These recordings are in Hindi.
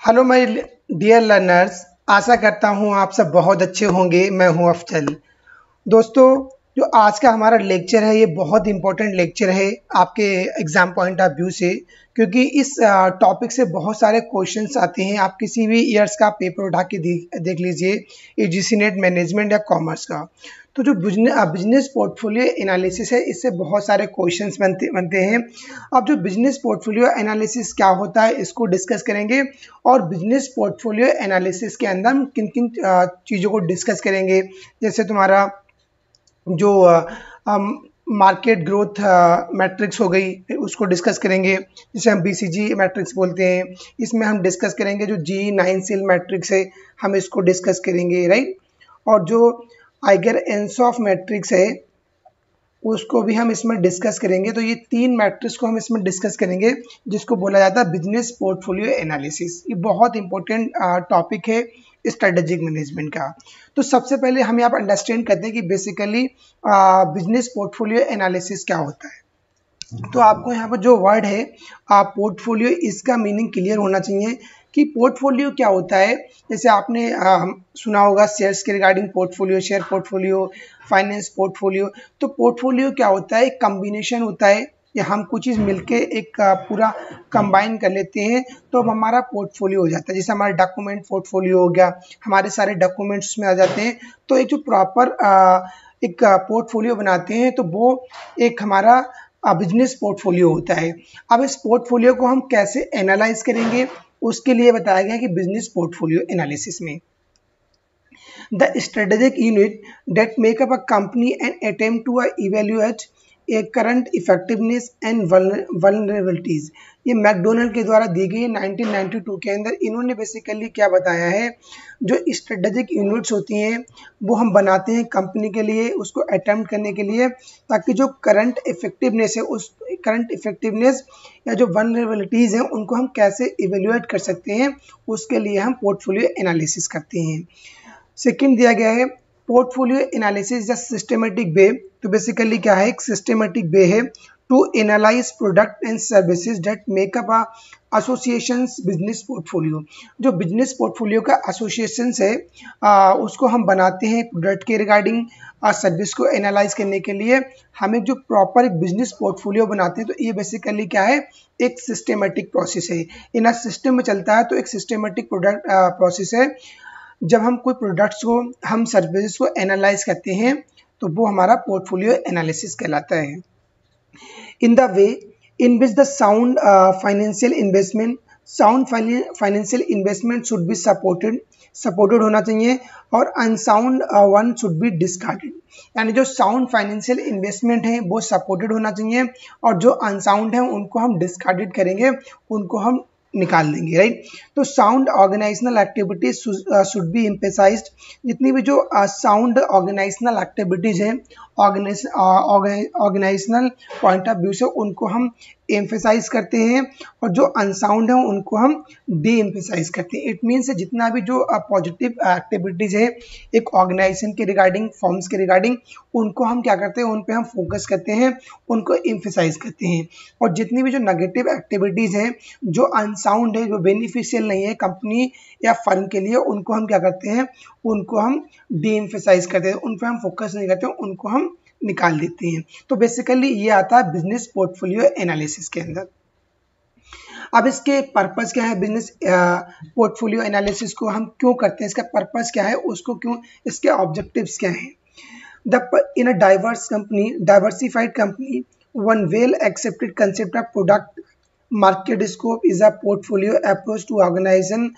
Hello my dear learners. आशा करता हूँ आप सब बहुत अच्छे होंगे। मैं हूँ अफजल। दोस्तों, जो आज का हमारा लेक्चर है ये बहुत इंपॉर्टेंट लेक्चर है आपके एग्जाम पॉइंट ऑफ व्यू से, क्योंकि इस टॉपिक से बहुत सारे क्वेश्चंस आते हैं। आप किसी भी ईयर्स का पेपर उठा के देख लीजिए, यूजीसी नेट मैनेजमेंट या कॉमर्स का। तो जो बिजनेस पोर्टफोलियो एनालिसिस है, इससे बहुत सारे क्वेश्चंस बनते हैं। अब जो बिजनेस पोर्टफोलियो एनालिसिस क्या होता है इसको डिस्कस करेंगे, और बिजनेस पोर्टफोलियो एनालिसिस के अंदर हम किन किन चीज़ों को डिस्कस करेंगे। जैसे तुम्हारा जो मार्केट ग्रोथ मैट्रिक्स हो गई, उसको डिस्कस करेंगे, जिसे हम बीसीजी मैट्रिक्स बोलते हैं। इसमें हम डिस्कस करेंगे जो G9 सेल मैट्रिक्स है, हम इसको डिस्कस करेंगे, राइट। और जो आइगर एंसॉफ मैट्रिक्स है उसको भी हम इसमें डिस्कस करेंगे। तो ये तीन मैट्रिक्स को हम इसमें डिस्कस करेंगे, जिसको बोला जाता है बिजनेस पोर्टफोलियो एनालिसिस। ये बहुत इंपॉर्टेंट टॉपिक है स्ट्रेटेजिक मैनेजमेंट का। तो सबसे पहले हम यहाँ पर अंडरस्टैंड करते हैं कि बेसिकली बिजनेस पोर्टफोलियो एनालिसिस क्या होता है। तो आपको यहाँ पर जो वर्ड है पोर्टफोलियो, इसका मीनिंग क्लियर होना चाहिए कि पोर्टफोलियो क्या होता है। जैसे आपने सुना होगा शेयर्स के regarding portfolio, share portfolio, finance portfolio. तो पोर्टफोलियो क्या होता है, एक कम्बिनेशन होता है कि हम कुछ चीज़ मिलके एक पूरा कंबाइन कर लेते हैं तो अब हमारा पोर्टफोलियो हो जाता है। जैसे हमारा डॉक्यूमेंट पोर्टफोलियो हो गया, हमारे सारे डॉक्यूमेंट्स में आ जाते हैं। तो एक जो प्रॉपर एक पोर्टफोलियो बनाते हैं तो वो एक हमारा बिजनेस पोर्टफोलियो होता है। अब इस पोर्टफोलियो को हम कैसे एनालाइज करेंगे, उसके लिए बताया गया कि बिजनेस पोर्टफोलियो एनालिसिस में the strategic unit that make up a company and attempt to evaluate a current effectiveness and vulnerabilities। ये मैकडोनल्ड के द्वारा दी गई 1992 के अंदर। इन्होंने बेसिकली क्या बताया है, जो स्ट्रेटेजिक यूनिट्स होती हैं वो हम बनाते हैं कंपनी के लिए, उसको अटेम्प्ट करने के लिए, ताकि जो करंट इफेक्टिवनेस है, उस करंट इफेक्टिवनेस या जो वल्नरेबिलिटीज़ हैं उनको हम कैसे इवेल्युएट कर सकते हैं, उसके लिए हम पोर्टफोलियो एनालिसिस करते हैं। सेकंड दिया गया है पोर्टफोलियो एनालिसिस या सिस्टमेटिक वे। तो बेसिकली क्या है, एक सिस्टमेटिक वे है to analyse product and services that make up associations business portfolio. जो बिजनेस पोर्टफोलियो का एसोसिएशंस है उसको हम बनाते हैं प्रोडक्ट के रिगार्डिंग, सर्विस को एनालाइज करने के लिए हम एक जो प्रॉपर एक बिजनेस पोर्टफोलियो बनाते हैं। तो ये बेसिकली क्या है, एक सिस्टमेटिक प्रोसेस है। इन सिस्टम में चलता है, तो एक सिस्टमेटिक प्रोडक्ट प्रोसेस है। जब हम कोई प्रोडक्ट्स को, हम सर्विसेज को एनालाइज करते हैं तो वो हमारा पोर्टफोलियो एनालिसिस कहलाता है। In the way in which the sound financial investment, sound financial investment should be supported होना चाहिए, और unsound one should be discarded. यानी जो साउंड फाइनेंशियल इन्वेस्टमेंट है वो सपोर्टेड होना चाहिए, और जो अनसाउंड है उनको हम डिस्कार्डेड करेंगे, उनको हम निकाल देंगे, राइट। तो sound organisational activities should be emphasised. जितनी भी जो साउंड ऑर्गेनाइजेशनल एक्टिविटीज हैं, ऑर्गेनाइजेशनल पॉइंट ऑफ व्यू से उनको हम एम्फेसाइज करते हैं, और जो अनसाउंड है उनको हम डी एम्फेसाइज करते हैं। इट मीन्स जितना भी जो पॉजिटिव एक्टिविटीज है एक ऑर्गेनाइजेशन के रिगार्डिंग, फॉर्म्स के रिगार्डिंग, उनको हम क्या करते हैं, उन पे हम फोकस करते हैं, उनको एम्फेसाइज करते हैं। और जितनी भी जो नेगेटिव एक्टिविटीज हैं, जो अनसाउंड है, जो बेनिफिशियल नहीं है कंपनी या फर्म के लिए, उनको हम क्या करते हैं, उनको हम डी एम्फेसाइज करते हैं, उन पर हम फोकस नहीं करते, उनको हम निकाल देते हैं। तो बेसिकली ये आता है बिजनेस पोर्टफोलियो एनालिसिस के अंदर। अब इसके पर्पस क्या है, बिजनेस पोर्टफोलियो एनालिसिस को हम क्यों करते हैं, इसका पर्पस क्या है, उसको क्यों, इसके ऑब्जेक्टिव्स क्या हैं। In a diversified company one well accepted concept of product market scope is a portfolio approach to organisation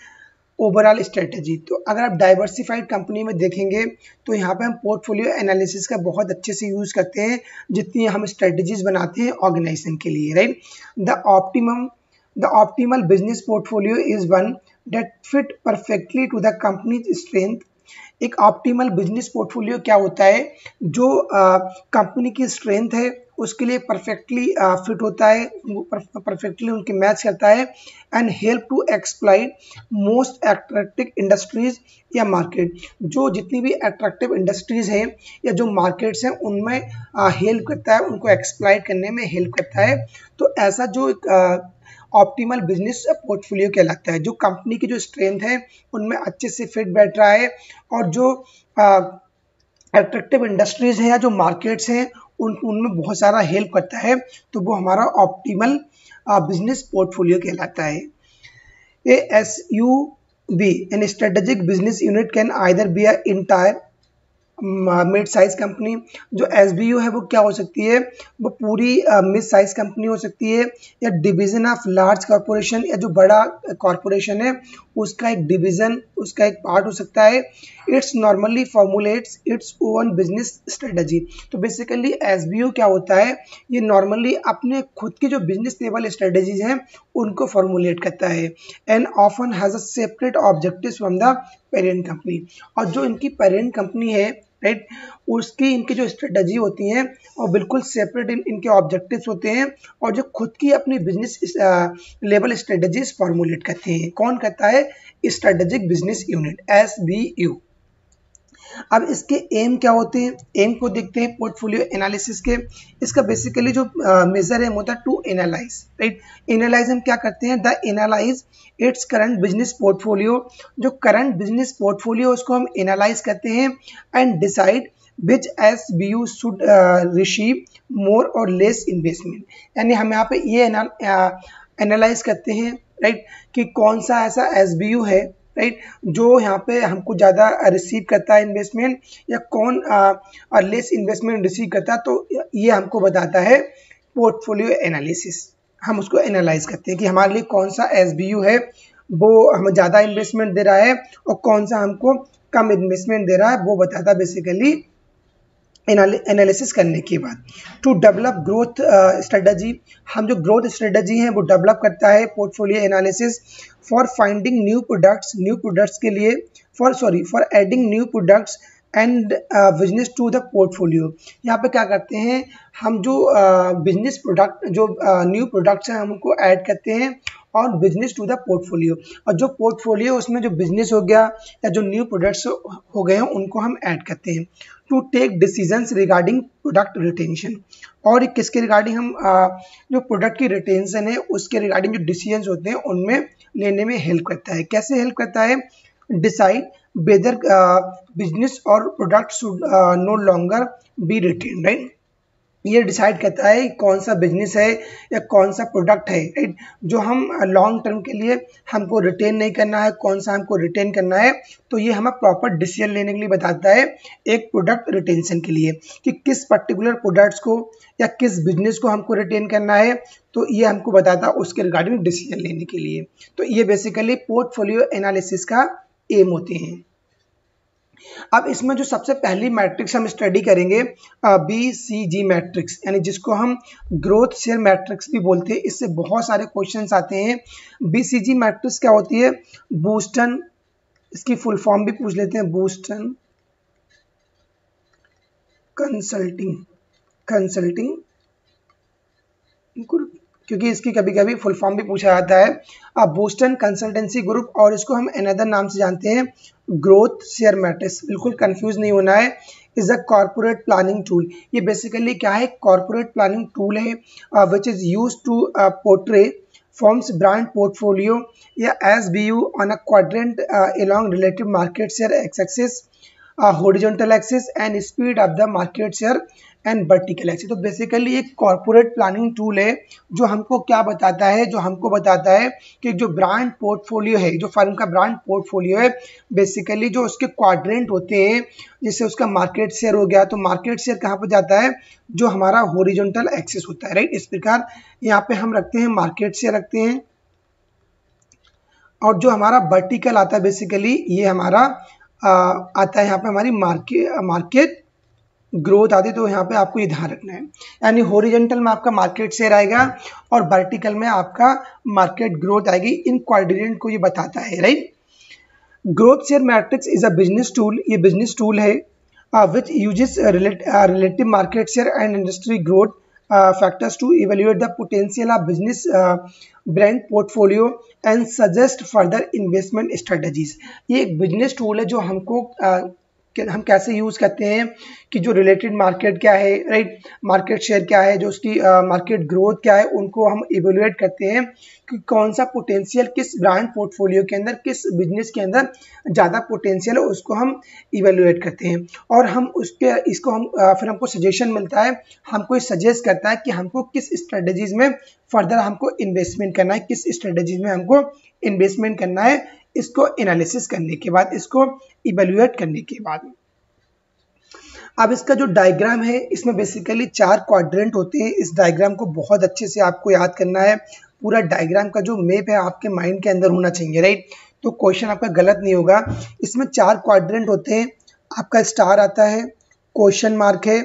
overall strategy. तो अगर आप डाइवर्सिफाइड कंपनी में देखेंगे तो यहाँ पे हम पोर्टफोलियो एनालिसिस का बहुत अच्छे से यूज़ करते हैं, जितनी हम स्ट्रेटेजीज बनाते हैं ऑर्गेनाइजेशन के लिए, right. The optimal business portfolio is one that fit perfectly to the company's strength. एक ऑप्टिमल बिजनेस पोर्टफोलियो क्या होता है, जो कंपनी की स्ट्रेंथ है उसके लिए परफेक्टली फिट होता है, परफेक्टली उनके मैच करता है, and help to exploit most attractive industries या मार्केट। जो जितनी भी अट्रैक्टिव इंडस्ट्रीज हैं या जो मार्केट्स हैं उनमें हेल्प करता है, उनको एक्सप्लॉइट करने में हेल्प करता है। तो ऐसा जो ऑप्टिमल बिजनेस पोर्टफोलियो कहलाता है। जो कंपनी की जो स्ट्रेंथ है उनमें अच्छे से फिट बैठ रहा है और जो अट्रैक्टिव इंडस्ट्रीज हैं या जो मार्केट्स हैं उनमें बहुत सारा हेल्प करता है, तो वो हमारा ऑप्टिमल बिजनेस पोर्टफोलियो कहलाता है। ASUB, an strategic business unit, can either be an entire mid size company. जो SBU है वो क्या हो सकती है, वो पूरी मिड साइज कंपनी हो सकती है, या डिवीजन ऑफ लार्ज कॉरपोरेशन, या जो बड़ा कॉरपोरेशन है उसका एक डिवीजन, उसका एक पार्ट हो सकता है। It's normally formulates its own business strategy. तो बेसिकली SBU क्या होता है, ये नॉर्मली अपने खुद की जो बिजनेस लेवल स्ट्रेटजीज हैं उनको फॉर्मुलेट करता है। And often has a separate objectives from the parent company. और जो इनकी पेरेंट कंपनी है, राइट, उसकी इनकी जो स्ट्रेटजी होती हैं और बिल्कुल सेपरेट इनके ऑब्जेक्टिव्स होते हैं, और जो खुद की अपनी बिजनेस लेवल स्ट्रेटजीज फॉर्मुलेट करते हैं। कौन करता है, स्ट्रेटेजिक बिजनेस यूनिट, SBU। अब इसके एम क्या होते हैं, एम को देखते हैं पोर्टफोलियो एनालिसिस के। इसका बेसिकली जो मेजर एम होता है टू एनालाइज, राइट। एनालाइज हम क्या करते हैं, the analyse its current business portfolio. जो करंट बिजनेस पोर्टफोलियो उसको हम एनालाइज करते हैं and decide which SBU should receive मोर और लेस इन्वेस्टमेंट। यानी हम यहाँ पे ये एनालाइज करते हैं, राइट, कि कौन सा ऐसा SBU है, राइट, जो यहाँ पे हमको ज़्यादा रिसीव करता है इन्वेस्टमेंट, या कौन लेस इन्वेस्टमेंट रिसीव करता है। तो ये हमको बताता है पोर्टफोलियो एनालिसिस। हम उसको एनालाइज करते हैं कि हमारे लिए कौन सा SBU है वो हमें ज़्यादा इन्वेस्टमेंट दे रहा है और कौन सा हमको कम इन्वेस्टमेंट दे रहा है, वो बताता है बेसिकली एनालिसिस करने के बाद। टू डेवलप ग्रोथ स्ट्रेटजी, हम जो ग्रोथ स्ट्रेटजी हैं वो डेवलप करता है portfolio analysis. For finding new products के लिए, for adding new products and business to the portfolio. यहाँ पे क्या करते हैं, हम जो बिजनेस प्रोडक्ट, जो न्यू प्रोडक्ट्स हैं हम उनको ऐड करते हैं और बिजनेस टू द पोर्टफोलियो। और जो पोर्टफोलियो उसमें जो बिजनेस हो गया या जो न्यू प्रोडक्ट्स हो गए हैं उनको हम ऐड करते हैं। To take decisions regarding product retention, और किसके रिगार्डिंग हम जो प्रोडक्ट की रिटेंशन है उसके रिगार्डिंग जो डिसीजंस होते हैं उनमें लेने में हेल्प करता है। कैसे हेल्प करता है, डिसाइड वेदर बिजनेस और product should no longer be retain, right. ये डिसाइड करता है कौन सा बिजनेस है या कौन सा प्रोडक्ट है, राइट, जो हम लॉन्ग टर्म के लिए हमको रिटेन नहीं करना है, कौन सा हमको रिटेन करना है। तो ये हमें प्रॉपर डिसीजन लेने के लिए बताता है एक प्रोडक्ट रिटेंशन के लिए, कि किस पर्टिकुलर प्रोडक्ट्स को या किस बिजनेस को हमको रिटेन करना है। तो ये हमको बताता है उसके रिगार्डिंग डिसीजन लेने के लिए। तो ये बेसिकली पोर्टफोलियो एनालिसिस का एम होते हैं। अब इसमें जो सबसे पहली मैट्रिक्स हम स्टडी करेंगे BCG मैट्रिक्स, यानी जिसको हम ग्रोथ शेयर मैट्रिक्स भी बोलते हैं। इससे बहुत सारे क्वेश्चंस आते हैं। BCG मैट्रिक्स क्या होती है, बूस्टन, इसकी फुल फॉर्म भी पूछ लेते हैं, बूस्टन कंसल्टिंग ग्रुप, क्योंकि इसकी कभी कभी फुल फॉर्म भी पूछा जाता है। अब बूस्टन कंसल्टेंसी ग्रुप, और इसको हम अनदर नाम से जानते हैं ग्रोथ शेयर मैट्रिक्स। बिल्कुल कंफ्यूज नहीं होना है। Is a corporate planning tool. ये बेसिकली क्या है, कॉर्पोरेट प्लानिंग टूल है which is use to portray firms brand portfolio या SBU on a quadrant along relative market share x-axis, horizontal axis and speed of the market share and vertical axis. तो बेसिकली एक कॉर्पोरेट प्लानिंग टूल है जो हमको क्या बताता है, जो हमको बताता है कि जो ब्रांड पोर्टफोलियो है, जो फर्म का ब्रांड पोर्टफोलियो है, बेसिकली जो उसके क्वाड्रेंट होते हैं, जैसे उसका मार्केट शेयर हो गया, तो मार्केट शेयर कहाँ पर जाता है, जो हमारा हॉरिजॉन्टल एक्सिस होता है, राइट। इस प्रकार यहाँ पे हम रखते हैं मार्केट शेयर रखते हैं, और जो हमारा वर्टिकल आता है बेसिकली ये हमारा आता है यहाँ पे हमारी मार्केट ग्रोथ आती है। तो यहाँ पे आपको ये ध्यान रखना है, यानी हॉरिजॉन्टल में आपका मार्केट शेयर आएगा और वर्टिकल में आपका मार्केट ग्रोथ आएगी। इन क्वाड्रेंट को ये बताता है, right. Growth share matrix is a business tool, ये बिजनेस टूल है which uses relative market share and industry growth factors to evaluate the potential of business brand portfolio and suggest further investment strategies। ये एक बिजनेस टूल है जो हमको हम कैसे यूज़ करते हैं कि जो रिलेटेड मार्केट क्या है, राइट, मार्केट शेयर क्या है, जो उसकी मार्केट ग्रोथ क्या है, उनको हम इवेल्युएट करते हैं कि कौन सा पोटेंशियल किस ब्रांड पोर्टफोलियो के अंदर, किस बिजनेस के अंदर ज़्यादा पोटेंशियल है, उसको हम इवेलुएट करते हैं। और हम इसको हम फिर हमको सजेशन मिलता है, हमको सजेस्ट करता है कि हमको किस स्ट्रेटजीज में फर्दर हमको इन्वेस्टमेंट करना है, किस स्ट्रेटजीज में हमको इन्वेस्टमेंट करना है, इसको एनालिसिस करने के बाद, इसको इवेलुएट करने के बाद। अब इसका जो डायग्राम है, इसमें बेसिकली 4 क्वाड्रेंट होते हैं। इस डायग्राम को बहुत अच्छे से आपको याद करना है। पूरा डायग्राम का जो मैप है आपके माइंड के अंदर होना चाहिए, राइट। तो क्वेश्चन आपका गलत नहीं होगा। इसमें 4 क्वाड्रेंट होते हैं। आपका स्टार आता है, क्वेश्चन मार्क है,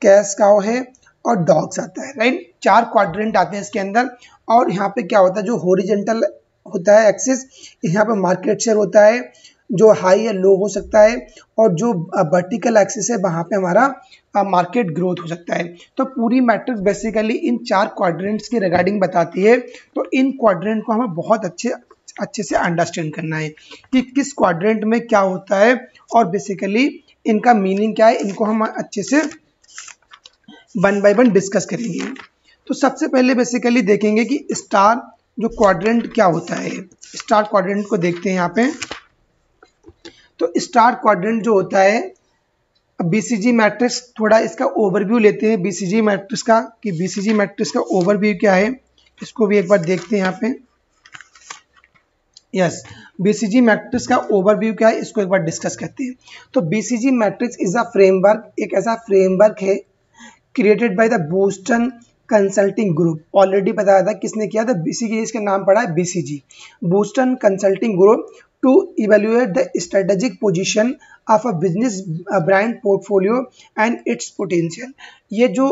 कैश काउ है और डॉग्स आता है, राइट। 4 क्वाड्रेंट आते हैं इसके अंदर। और यहाँ पे क्या होता है, जो हॉरिजॉन्टल होता है एक्सिस, यहाँ पे मार्केट शेयर होता है, जो हाई या लो हो सकता है, और जो वर्टिकल एक्सिस है वहाँ पे हमारा मार्केट ग्रोथ हो सकता है। तो पूरी मैट्रिक्स बेसिकली इन 4 क्वाड्रेंट्स के रिगार्डिंग बताती है। तो इन क्वाड्रेंट को हमें बहुत अच्छे से अंडरस्टैंड करना है कि किस क्वाड्रेंट में क्या होता है और बेसिकली इनका मीनिंग क्या है। इनको हम अच्छे से 1 बाय 1 डिस्कस करेंगे। तो सबसे पहले बेसिकली देखेंगे कि स्टार जो क्वाड्रेंट क्या होता है। स्टार क्वाड्रेंट को देखते हैं यहाँ पे। तो स्टार क्वाड्रेंट जो होता है, बीसीजी मैट्रिक्स, थोड़ा इसका ओवरव्यू लेते हैं बीसीजी मैट्रिक्स का, कि बीसीजी मैट्रिक्स का ओवरव्यू क्या है, इसको भी एक बार देखते हैं यहाँ पे। यस, बीसीजी मैट्रिक्स का ओवरव्यू क्या है, इसको एक बार डिस्कस करते हैं। तो BCG matrix is a framework, एक ऐसा फ्रेमवर्क है created by the Boston consulting group. Already बताया था किसने किया था, बीसीजी, इसका नाम पड़ा है BCG, Boston consulting group, to evaluate the strategic position of a business brand portfolio and its potential। ये जो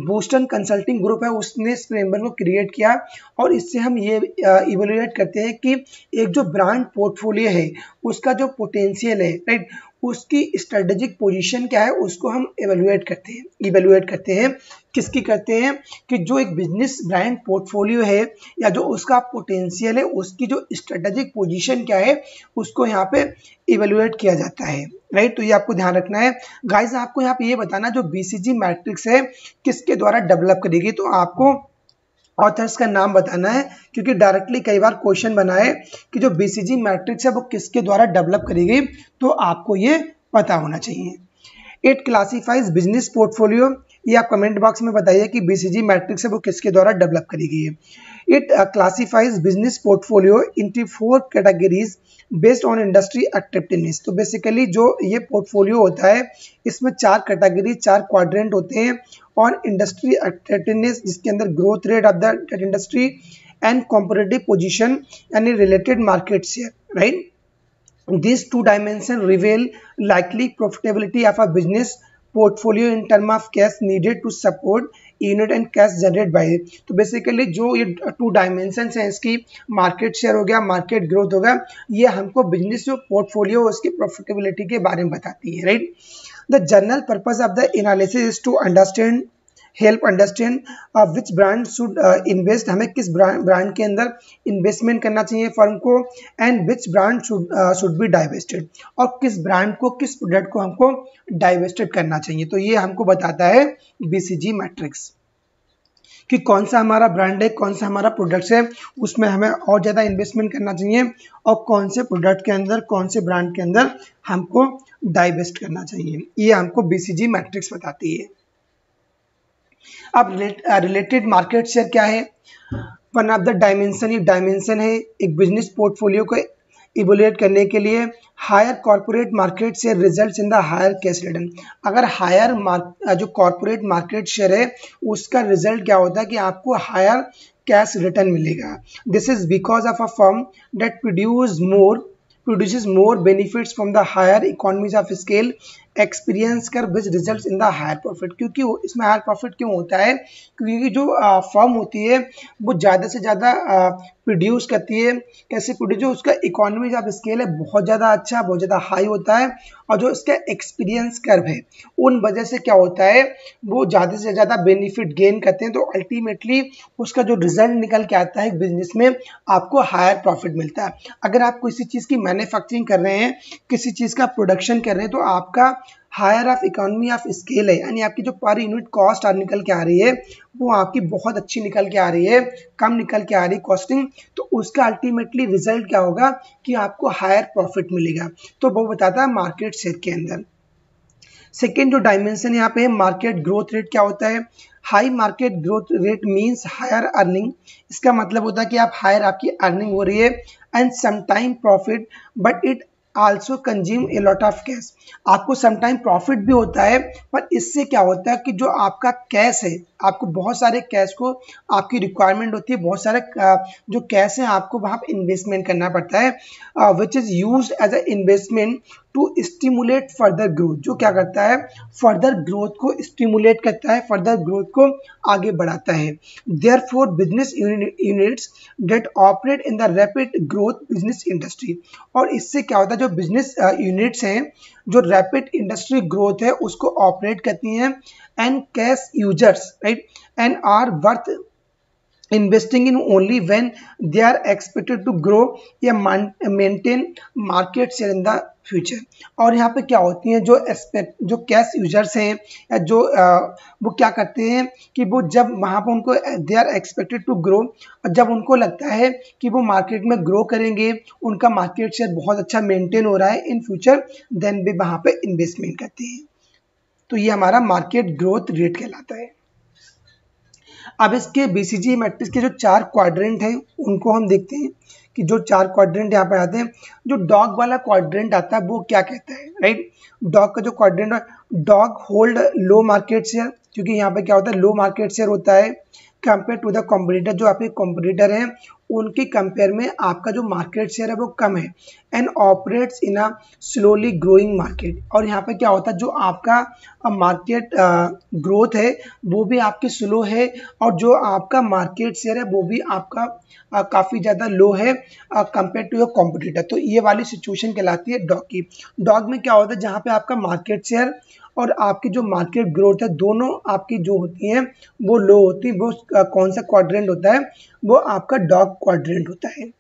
बोस्टन कंसल्टिंग ग्रुप है उसने इस फ्रेमवर्क को क्रिएट किया और इससे हम ये इवेल्युएट करते हैं कि एक जो ब्रांड पोर्टफोलियो है उसका जो पोटेंशियल है, राइट, उसकी स्ट्रेटेजिक पोजीशन क्या है, उसको हम इवेल्युएट करते हैं। किसकी करते हैं कि जो एक बिजनेस ब्रांड पोर्टफोलियो है या जो उसका पोटेंशियल है, उसकी जो स्ट्रेटेजिक पोजीशन क्या है, उसको यहाँ पे इवेल्युएट किया जाता है, राइट। तो ये आपको ध्यान रखना है गाइस। आपको यहाँ पे ये बताना जो बीसीजी मैट्रिक्स है किसके द्वारा डेवलप करेगी, तो आपको ऑथर्स का नाम बताना है, क्योंकि डायरेक्टली कई बार क्वेश्चन बना है कि जो बीसीजी मैट्रिक्स है वो किसके द्वारा डेवलप करेगी, तो आपको ये पता होना चाहिए। इट क्लासिफाइज बिजनेस पोर्टफोलियो, ये आप कमेंट बॉक्स में बताइए कि बीसीजी मैट्रिक्स है वो किसके द्वारा डेवलप करेगी। It classifies business portfolio into 4 categories based on industry attractiveness. तो बेसिकली जो ये पोर्टफोलियो होता है इसमें 4 कैटेगरी, 4 क्वाड्रेंट होते हैं, और इंडस्ट्री अट्रैक्टिवनेस जिसके अंदर growth rate of the industry and competitive position यानी related market share, right. These 2 dimensions reveal likely profitability of a business portfolio in terms of cash needed to support unit and cash generated by it। तो बेसिकली जो ये 2 डायमेंशंस हैं, इसकी मार्केट शेयर हो गया, मार्केट ग्रोथ हो गया, ये हमको बिजनेस जो पोर्टफोलियो उसकी प्रॉफिटेबिलिटी के बारे में बताती है, right. The general purpose of the analysis is to help understand which brand should invest, हमें किस ब्रांड के अंदर इन्वेस्टमेंट करना चाहिए फर्म को, and which brand should be divested, और किस ब्रांड को, किस प्रोडक्ट को हमको डाइवेस्टेड करना चाहिए। तो ये हमको बताता है बीसीजी मैट्रिक्स कि कौन सा हमारा ब्रांड है, कौन सा हमारा प्रोडक्ट्स है, उसमें हमें और ज़्यादा इन्वेस्टमेंट करना चाहिए, और कौन से प्रोडक्ट के अंदर, कौन से ब्रांड के अंदर हमको डाइवेस्ट करना चाहिए। ये हमको बीसीजी मैट्रिक्स बताती है। अब रिलेटेड मार्केट शेयर क्या है, वन ऑफ द डायमेंशन, ये डायमेंशन है एक बिजनेस पोर्टफोलियो को इवोल्यूट करने के लिए। Higher corporate market share results in the higher cash return, अगर हायर जो कॉर्पोरेट मार्केट शेयर है उसका रिजल्ट क्या होता है कि आपको हायर कैश रिटर्न मिलेगा। This is because of a firm that produces more benefits from the higher economies of scale experience कर which results in the higher profit. क्योंकि इसमें हायर प्रॉफिट क्यों होता है, क्योंकि जो फर्म होती है वो ज़्यादा से ज़्यादा प्रोड्यूस करती है। कैसे प्रोड्यूस, जो उसका इकोनॉमीज ऑफ स्केल है बहुत ज़्यादा अच्छा, बहुत ज़्यादा हाई होता है, और जो इसका एक्सपीरियंस कर्व है उन वजह से क्या होता है वो ज़्यादा से ज़्यादा बेनिफिट गेन करते हैं। तो अल्टीमेटली उसका जो रिजल्ट निकल के आता है बिजनेस में, आपको हायर प्रॉफिट मिलता है। अगर आप किसी चीज़ की मैन्युफैक्चरिंग कर रहे हैं, किसी चीज़ का प्रोडक्शन कर रहे हैं, तो आपका higher of economy of scale है, यानी आपकी जो पर यूनिट कॉस्ट निकल के आ रही है वो आपकी बहुत अच्छी निकल के आ रही है, कम निकल के आ रही कॉस्टिंग, तो उसका अल्टीमेटली रिजल्ट क्या होगा कि आपको हायर प्रॉफिट मिलेगा। तो वो बताता है मार्केट शेयर के अंदर। सेकेंड जो डायमेंशन यहाँ पे है मार्केट ग्रोथ रेट, क्या होता है? High market growth rate means higher earning. इसका मतलब होता है कि आप हायर आपकी अर्निंग हो रही है and sometime profit, but it also consume a lot of cash. आपको समटाइम प्रॉफिट भी होता है, पर इससे क्या होता है कि जो आपका कैश है, आपको बहुत सारे कैश को आपकी रिक्वायरमेंट होती है, बहुत सारे जो कैश है आपको वहाँ पे इन्वेस्टमेंट करना पड़ता है, which is used as a investment to stimulate further growth. जो क्या करता है? फर्दर ग्रोथ को स्टिमुलेट करता है, फर्दर ग्रोथ को आगे बढ़ाता है। Therefore business units that operate in the rapid growth business industry. और इससे क्या होता है, जो बिजनेस यूनिट्स हैं जो रैपिड इंडस्ट्री ग्रोथ है उसको ऑपरेट करती हैं, and cash users right and are worth investing in only when they are expected to grow या maintain market share in the future। और यहाँ पे क्या होती हैं जो कैश यूजर्स हैं या जो वो क्या करते हैं कि वो जब वहाँ पर उनको they are expected to grow, और जब उनको लगता है कि वो मार्केट में ग्रो करेंगे, उनका मार्केट शेयर बहुत अच्छा मेंटेन हो रहा है इन फ्यूचर, देन भी वहाँ पे इन्वेस्टमेंट करते हैं। तो ये हमारा मार्केट ग्रोथ रेट कहलाता है। अब इसके बीसीजी मैट्रिक्स के जो 4 क्वाड्रेंट हैं उनको हम देखते हैं कि जो 4 क्वाड्रेंट यहाँ पे आते हैं। जो डॉग वाला क्वाड्रेंट आता है वो क्या कहता है, राइट? डॉग का जो क्वाड्रेंट, डॉग होल्ड लो मार्केट शेयर, क्योंकि यहाँ पे क्या होता है, लो मार्केट शेयर होता है कंपेयर टू द कॉम्पिटिटर। जो आपके कॉम्पिटिटर हैं उनके कंपेयर में आपका जो मार्केट शेयर है वो कम है, and operates in a slowly growing market. और यहाँ पे क्या होता है, जो आपका मार्केट ग्रोथ है वो भी आपकी स्लो है, और जो आपका मार्केट शेयर है वो भी आपका काफ़ी ज़्यादा लो है कंपेयर टू योर कॉम्पिटिटर। तो ये वाली सिचुएशन कहलाती है डॉग की। डॉग में क्या होता है, जहाँ पे आपका मार्केट शेयर और आपकी जो मार्केट ग्रोथ है दोनों आपकी जो होती हैं वो लो होती है, वो कौन सा क्वाड्रेंट होता है, वो आपका डॉग क्वाड्रेंट होता है।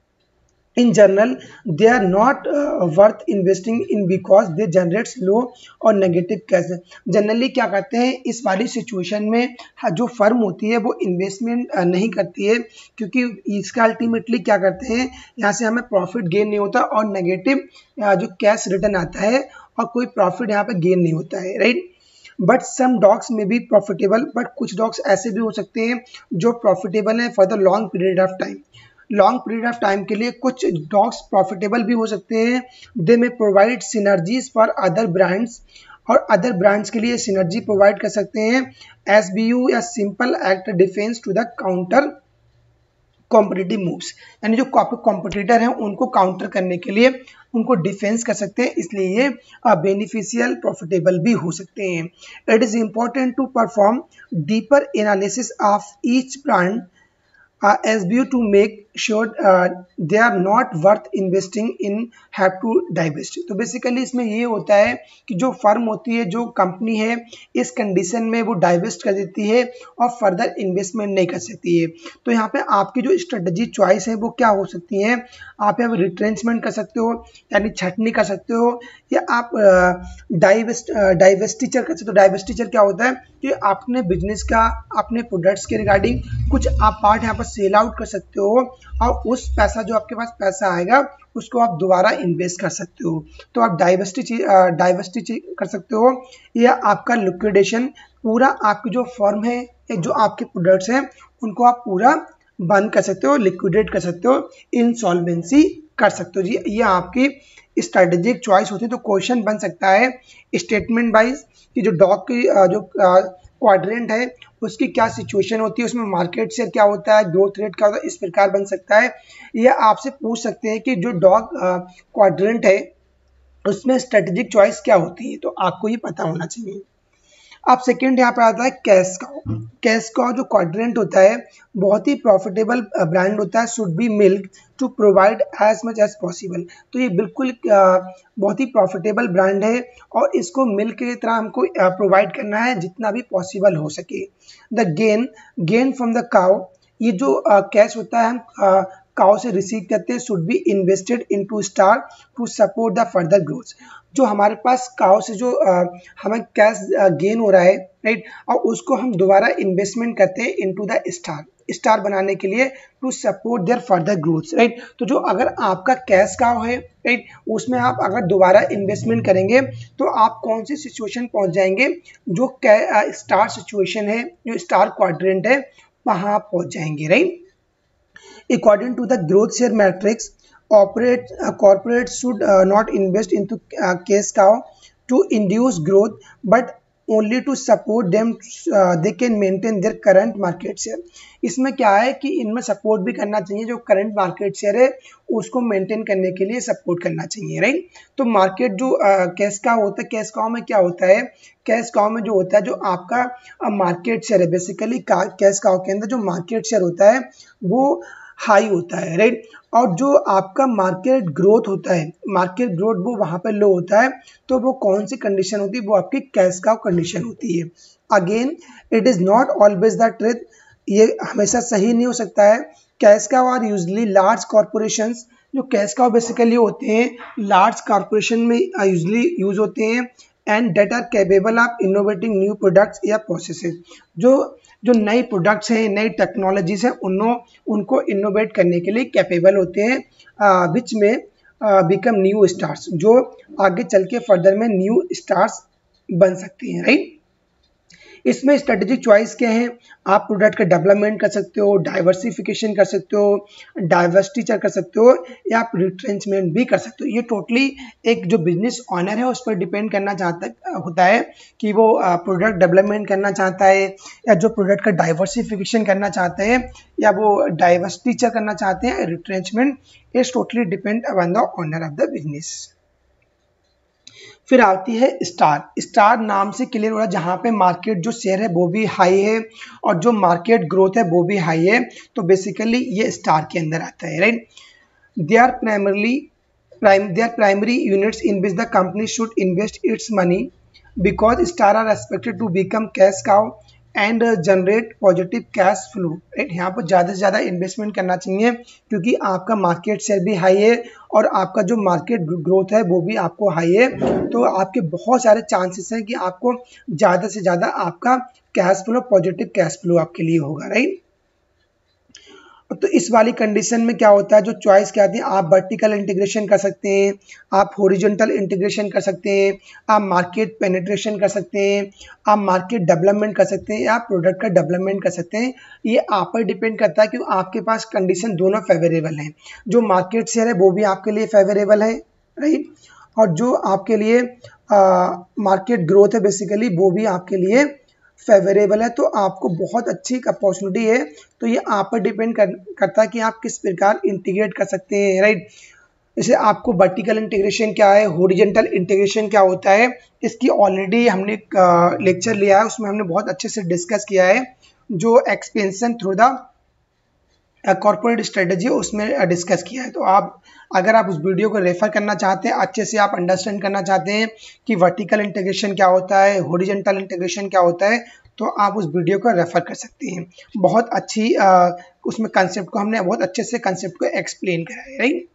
In general, they are not worth investing in because they generate slow और negative cash। जनरली क्या करते हैं इस वाली सिचुएशन में, जो फर्म होती है वो इन्वेस्टमेंट नहीं करती है, क्योंकि इसका अल्टीमेटली क्या करते हैं, यहाँ से हमें प्रॉफिट गेन नहीं होता और नेगेटिव जो कैश रिटर्न आता है और कोई प्रॉफिट यहाँ पे गेन नहीं होता है, राइट? बट सम डॉग्स में बी प्रॉफिटेबल, बट कुछ डॉग्स ऐसे भी हो सकते हैं जो प्रॉफिटेबल हैं for the long period of time. Long period of time के लिए कुछ डॉग्स प्रॉफिटेबल भी हो सकते हैं। They may provide synergies for other brands, और अदर ब्रांड्स के लिए सिनर्जी प्रोवाइड कर सकते हैं। एसबीयू या simple act defence to the counter competitive moves, यानी जो कॉम्पिटिटर हैं उनको काउंटर करने के लिए उनको डिफेंस कर सकते हैं, इसलिए ये बेनिफिशियल प्रॉफिटेबल भी हो सकते हैं। It is important to perform deeper analysis of each brand SBU to make sure they are not worth investing in, have to divest। तो बेसिकली इसमें ये होता है कि जो फर्म होती है, जो कंपनी है, इस कंडीशन में वो डाइवेस्ट कर देती है और फर्दर इन्वेस्टमेंट नहीं कर सकती है। तो यहाँ पे आपकी जो स्ट्रेटजी चॉइस है वो क्या हो सकती है, आप यहाँ रिट्रेंचमेंट कर सकते हो यानी छटनी कर सकते हो, या आप डाइवेस्टिचर कर सकते हो। डाइवेस्टिचर क्या होता है कि अपने बिजनेस का, अपने प्रोडक्ट्स के रिगार्डिंग कुछ आप पार्ट यहाँ पर सेल आउट कर सकते हो, और उस पैसा जो आपके पास पैसा आएगा उसको आप दोबारा इन्वेस्ट कर सकते हो। तो आप डाइवेस्टिचर कर सकते हो, या आपका लिक्विडेशन, पूरा आपकी जो फर्म है या जो आपके प्रोडक्ट्स हैं उनको आप पूरा बंद कर सकते हो, लिक्विडेट कर सकते हो, इंसॉल्वेंसी कर सकते हो। जी ये आपकी स्ट्रेटेजिक चॉइस होती है। तो क्वेश्चन बन सकता है स्टेटमेंट वाइज कि जो डॉग की जो क्वाड्रेंट है उसकी क्या सिचुएशन होती है, उसमें मार्केट शेयर क्या होता है, ग्रोथ रेट क्या होता है, इस प्रकार बन सकता है। या आपसे पूछ सकते हैं कि जो डॉग क्वाड्रेंट है उसमें स्ट्रेटेजिक चॉइस क्या होती है, तो आपको ये पता होना चाहिए। अब सेकंड यहाँ पर आता है कैश काउ। कैश काउ जो क्वाड्रेंट होता है बहुत ही प्रॉफिटेबल ब्रांड होता है, should be milk to provide as much as possible. तो ये बिल्कुल बहुत ही प्रॉफिटेबल ब्रांड है और इसको मिल्क की तरह हमको प्रोवाइड करना है जितना भी पॉसिबल हो सके। The gain from the cow, ये जो कैश होता है हम काउ से रिसीव करते हैं should be invested into star to support the further growth. जो हमारे पास काउ से जो हमें कैश गेन हो रहा है, राइट, और उसको हम दोबारा इन्वेस्टमेंट करते हैं इनटू द स्टार बनाने के लिए to support their further growth, right. तो जो अगर आपका कैश काउ है, राइट, उसमें आप अगर दोबारा इन्वेस्टमेंट करेंगे तो आप कौन सी सिचुएशन पहुंच जाएंगे, जो स्टार सिचुएशन है, जो स्टार क्वाड्रेंट है, वहां आप पहुंच जाएंगे, right. According to the growth share matrix, corporate should not invest into cash cow to induce growth, but only to support them, they can maintain their current market share। इसमें क्या है कि इनमें सपोर्ट भी करना चाहिए, जो करंट मार्केट शेयर है उसको मेंटेन करने के लिए सपोर्ट करना चाहिए, राइट। तो मार्केट जो कैश काउ होता है, कैश काउ में क्या होता है, कैश काउ में जो होता है, जो आपका मार्केट शेयर है, बेसिकली कैश काउ के अंदर जो मार्केट शेयर होता है वो हाई होता है, राइट। और जो आपका मार्केट ग्रोथ होता है, मार्केट ग्रोथ वो वहां पे लो होता है। तो वो कौन सी कंडीशन होती है, वो आपकी कैश काउ कंडीशन होती है। Again it is not always the truth, ये हमेशा सही नहीं हो सकता है। Cash cow are usually large corporations, जो कैश काउ बेसिकली होते हैं लार्ज कॉर्पोरेशन में यूजली यूज होते हैं, and that are capable of innovating new products या प्रोसेसेस। जो नई प्रोडक्ट्स हैं, नई टेक्नोलॉजीज हैं, उनको इनोवेट करने के लिए कैपेबल होते हैं, विच में बिकम न्यू स्टार्स, जो आगे चल के फर्दर में न्यू स्टार्स बन सकती हैं, राइट। इसमें स्ट्रेटेजिक चॉइस क्या है, आप प्रोडक्ट का डेवलपमेंट कर सकते हो, डाइवर्सिफिकेशन कर सकते हो, डाइवर्सिटी कर सकते हो, या आप रिट्रेंचमेंट भी कर सकते हो। ये टोटली एक जो बिजनेस ऑनर है उस पर डिपेंड करना होता है कि वो प्रोडक्ट डेवलपमेंट करना चाहता है, या जो प्रोडक्ट का डाइवर्सिफिकेशन करना चाहते हैं, या वो डाइवर्सिटी करना चाहते हैं, retrenchment, is totally depend upon the owner of the business. फिर आती है स्टार नाम से क्लियर हो रहा है, जहाँ पे मार्केट जो शेयर है वो भी हाई है और जो मार्केट ग्रोथ है वो भी हाई है, तो बेसिकली ये स्टार के अंदर आता है, right. They are primary units in which the company should invest its money, because star are expected to become cash cow and generate positive cash flow, right. यहाँ पर ज़्यादा से ज़्यादा इन्वेस्टमेंट करना चाहिए, क्योंकि आपका मार्केट शेयर भी हाई है और आपका जो मार्केट ग्रोथ है वो भी आपको हाई है। तो आपके बहुत सारे चांसेस हैं कि आपको ज़्यादा से ज़्यादा आपका cash flow, positive cash flow आपके लिए होगा, राइट। तो इस वाली कंडीशन में क्या होता है, जो चॉइस क्या आती है, आप वर्टिकल इंटीग्रेशन कर सकते हैं, आप हॉरिजॉन्टल इंटीग्रेशन कर सकते हैं, आप मार्केट पेनिट्रेशन कर सकते हैं, आप मार्केट डेवलपमेंट कर सकते हैं, या आप प्रोडक्ट का डेवलपमेंट कर सकते हैं। ये आप पर डिपेंड करता है कि आपके पास कंडीशन दोनों फेवरेबल हैं। जो मार्केट शेयर है वो भी आपके लिए फेवरेबल है, राइट, और जो आपके लिए मार्केट ग्रोथ है बेसिकली वो भी आपके लिए फेवरेबल है। तो आपको बहुत अच्छी अपॉर्चुनिटी है। तो ये आप पर डिपेंड करता है कि आप किस प्रकार इंटीग्रेट कर सकते हैं, राइट। जैसे आपको वर्टिकल इंटीग्रेशन क्या है, हॉरिजॉन्टल इंटीग्रेशन क्या होता है, इसकी ऑलरेडी हमने लेक्चर लिया है, उसमें हमने बहुत अच्छे से डिस्कस किया है। जो expansion through the corporate strategy उसमें डिस्कस किया है। तो आप अगर आप उस वीडियो को रेफर करना चाहते हैं, अच्छे से आप अंडरस्टैंड करना चाहते हैं कि वर्टिकल इंटीग्रेशन क्या होता है, हॉरिजॉन्टल इंटीग्रेशन क्या होता है, तो आप उस वीडियो को रेफर कर सकते हैं। बहुत अच्छी उसमें कंसेप्ट को हमने बहुत अच्छे से कंसेप्ट को एक्सप्लेन करा है, राइट।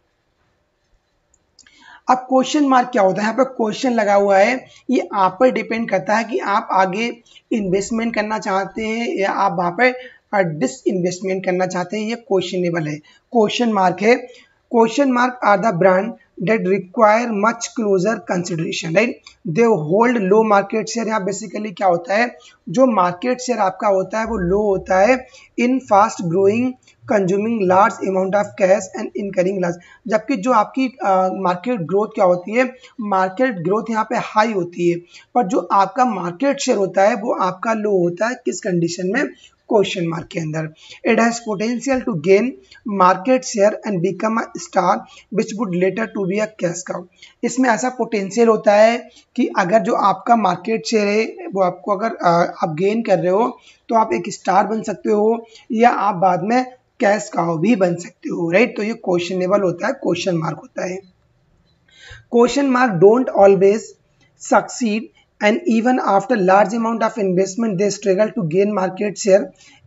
अब क्वेश्चन मार्क क्या होता है, यहाँ पर क्वेश्चन लगा हुआ है, ये आप पर डिपेंड करता है कि आप आगे इन्वेस्टमेंट करना चाहते हैं या आप वहाँ पर डिस इन्वेस्टमेंट करना चाहते हैं। ये क्वेश्चनेबल है, क्वेश्चन मार्क है। Question mark are the brand that require much closer consideration, right? They hold low market share। यहाँ बेसिकली क्या होता है, जो मार्केट शेयर आपका होता है वो लो होता है in fast growing consuming large amount of cash and incurring loss. जबकि जो आपकी मार्केट ग्रोथ क्या होती है, मार्केट ग्रोथ यहाँ पे हाई होती है, पर जो आपका मार्केट शेयर होता है वो आपका लो होता है। किस कंडीशन में, क्वेश्चन मार्क के अंदर। It has potential to gain market share and become a star which would later to be a cash cow. इसमें ऐसा पोटेंशियल होता है कि अगर जो आपका मार्केट शेयर है वो आपको अगर आप गेन कर रहे हो तो आप एक स्टार बन सकते हो, या आप बाद में कैश काउ भी बन सकते हो, राइट। तो ये क्वेश्चनेबल होता है, क्वेश्चन मार्क होता है। Question mark don't always succeed and even after large amount of investment they struggle to gain market share,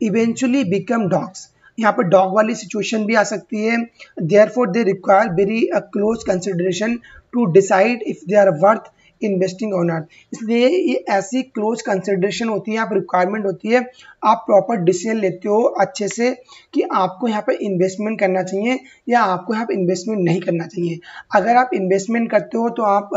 eventually become dogs। यहाँ पे डॉग वाली सिचुएशन भी आ सकती है। Therefore they require very close consideration to decide if they are worth investing on not. इसलिए ये ऐसी क्लोज कंसिडरेशन होती है, यहाँ पर रिक्वायरमेंट होती है, आप प्रॉपर डिसीजन लेते हो अच्छे से कि आपको यहाँ पे इन्वेस्टमेंट करना चाहिए या आपको यहाँ पे इन्वेस्टमेंट नहीं करना चाहिए। अगर आप इन्वेस्टमेंट करते हो तो आप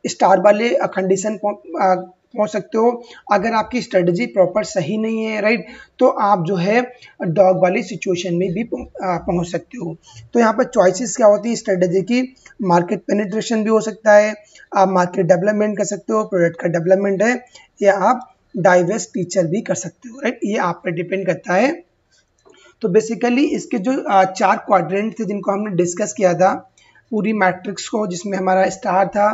स्टार वाले कंडीशन पहुंच सकते हो। अगर आपकी स्ट्रेटजी प्रॉपर सही नहीं है, राइट, तो आप जो है डॉग वाली सिचुएशन में भी पहुंच सकते हो। तो यहाँ पर चॉइसेस क्या होती है स्ट्रेटजी की? मार्केट पेनिट्रेशन भी हो सकता है, आप मार्केट डेवलपमेंट कर सकते हो, प्रोडक्ट का डेवलपमेंट है, या आप डाइवर्स टीचर भी कर सकते हो, राइट। ये आप पर डिपेंड करता है। तो बेसिकली इसके जो 4 क्वाड्रेंट थे जिनको हमने डिस्कस किया था पूरी मैट्रिक्स को, जिसमें हमारा स्टार था,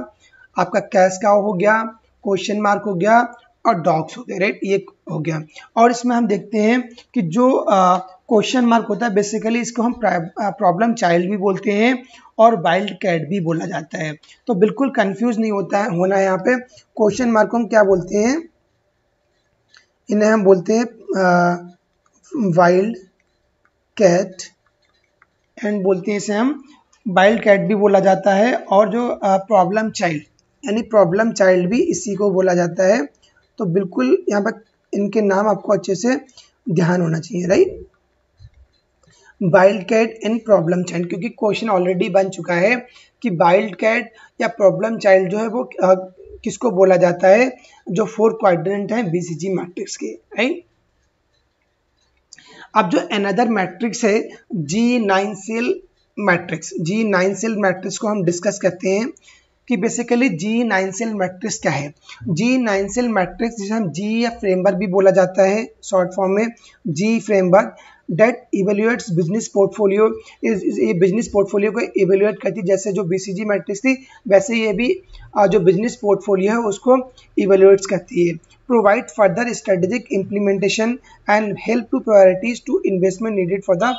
आपका कैश काउ हो गया, क्वेश्चन मार्क हो गया और डॉग्स हो गए, राइट, ये हो गया। और इसमें हम देखते हैं कि जो क्वेश्चन मार्क होता है बेसिकली इसको हम प्रॉब्लम चाइल्ड भी बोलते हैं और वाइल्ड कैट भी बोला जाता है। तो बिल्कुल कंफ्यूज नहीं होना है यहाँ पे। क्वेश्चन मार्क को हम क्या बोलते हैं? इन्हें हम बोलते हैं वाइल्ड कैट, एंड बोलते हैं इसे हम वाइल्ड कैट भी बोला जाता है। और जो प्रॉब्लम चाइल्ड यानी प्रॉब्लम चाइल्ड भी इसी को बोला जाता है। तो बिल्कुल यहाँ पर इनके नाम आपको अच्छे से ध्यान होना चाहिए, right. Wild cat and problem child, क्योंकि क्वेश्चन ऑलरेडी बन चुका है कि वाइल्ड कैट या प्रॉब्लम चाइल्ड जो है वो किसको बोला जाता है? जो 4 क्वाड्रेंट हैं बीसीजी मैट्रिक्स के, राइट। अब जो अनदर मैट्रिक्स है G9 cell matrix, G9 cell matrix को हम डिस्कस करते हैं कि बेसिकली G9 सेल मैट्रिक्स क्या है। G9 सेल मैट्रिक्स जिसे हम G या फ्रेमवर्क भी बोला जाता है शॉर्ट फॉर्म में, G framework that evaluates business portfolio. ये बिजनेस पोर्टफोलियो को इवेल्युएट करती है, जैसे जो बीसीजी मैट्रिक्स थी वैसे ये भी जो बिजनेस पोर्टफोलियो है उसको इवेल्युएट्स करती है। Provide further strategic implementation and help to prioritise to investment needed for the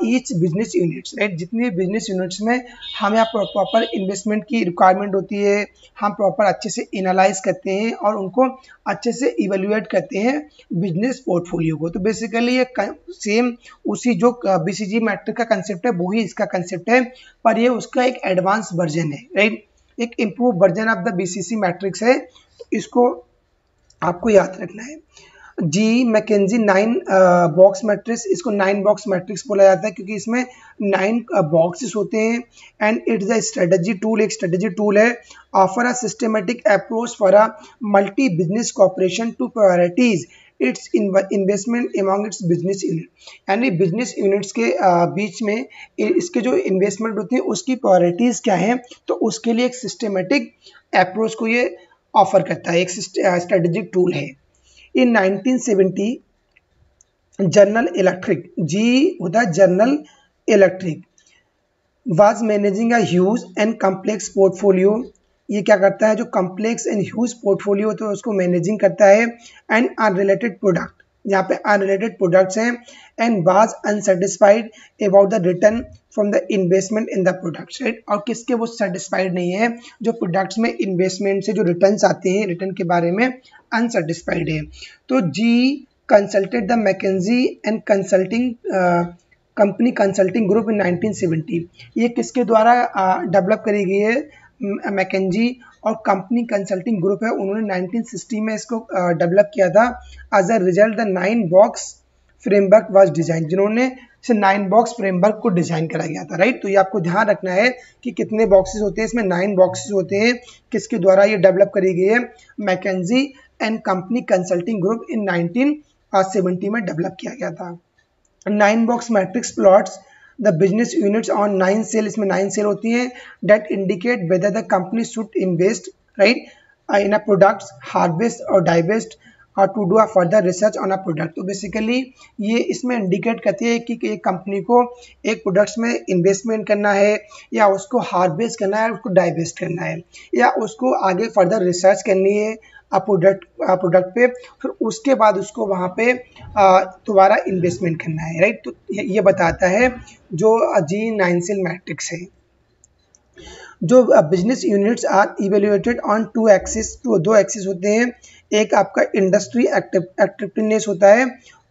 each business units, right. जितने बिजनेस यूनिट्स में हमें यहाँ प्रॉपर इन्वेस्टमेंट की रिक्वायरमेंट होती है, हम प्रॉपर अच्छे से एनालाइज करते हैं और उनको अच्छे से इवेल्युएट करते हैं बिजनेस पोर्टफोलियो को। तो बेसिकली ये सेम उसी जो बीसीजी मैट्रिक का कंसेप्ट है वही इसका कंसेप्ट है, पर ये उसका एक एडवांस वर्जन है, राइट। एक improve version of the BCC matrix है, तो इसको आपको याद रखना है। जी मैकेंजी 9 बॉक्स मैट्रिक्स, इसको 9 बॉक्स मैट्रिक्स बोला जाता है क्योंकि इसमें 9 बॉक्सेस होते हैं। And it's a strategy tool, एक स्ट्रेटजी टूल है। Offer a systematic approach for a multi business corporation to prioritise its investment among its business unit, यानी बिजनेस यूनिट्स के बीच में इसके जो इन्वेस्टमेंट होती है उसकी प्रायोरिटीज़ क्या है, तो उसके लिए एक सिस्टमेटिक अप्रोच को ये ऑफर करता है, एक स्ट्रेटेजिक टूल है। In 1970, General Electric, G होता है general electric, was managing a huge and complex portfolio। ये क्या करता है? जो complex and huge portfolio होता है उसको मैनेजिंग करता है। and unrelated product, यहाँ पे unrelated products हैं। and was unsatisfied about the return from the investment in the products, right? और किसके वो satisfied नहीं है? जो products में investment से जो returns आते हैं, return के बारे में unsatisfied है। तो G consulted the McKinsey and consulting company consulting group in 1970। ये किसके द्वारा डेवलप करी गई है? मैकेंजी और कंपनी कंसल्टिंग ग्रुप है, उन्होंने 1960 में इसको डेवलप किया था। As a result the 9 box framework was design, जिन्होंने इसे 9 बॉक्स फ्रेमवर्क को डिजाइन करा गया था, राइट। तो ये आपको ध्यान रखना है कि कितने बॉक्सेस होते हैं, इसमें 9 बॉक्सेस होते हैं। किसके द्वारा ये डेवलप करी गई है? McKinsey and company consulting group in 1970 में डेवलप किया गया था। 9 box matrix plots the business units on 9 cell, इसमें 9 सेल होती हैं that indicate whether the company should invest, right, in a products, harvest और डाइवेस्ट और to do a further research on a product. तो बेसिकली ये इसमें इंडिकेट करती है कि एक कंपनी को एक प्रोडक्ट्स में इन्वेस्टमेंट करना है या उसको हार्वेस्ट करना है, उसको डाइवेस्ट करना है, या उसको आगे फर्दर रिसर्च करनी है प्रोडक्ट पे, फिर उसके बाद उसको वहाँ पे दोबारा इन्वेस्टमेंट करना है, राइट। तो ये बताता है जो G9 सेल मैट्रिक्स है। जो business units are evaluated on 2 axis, 2 axis होते हैं। एक आपका इंडस्ट्री एक्टिवनेस होता है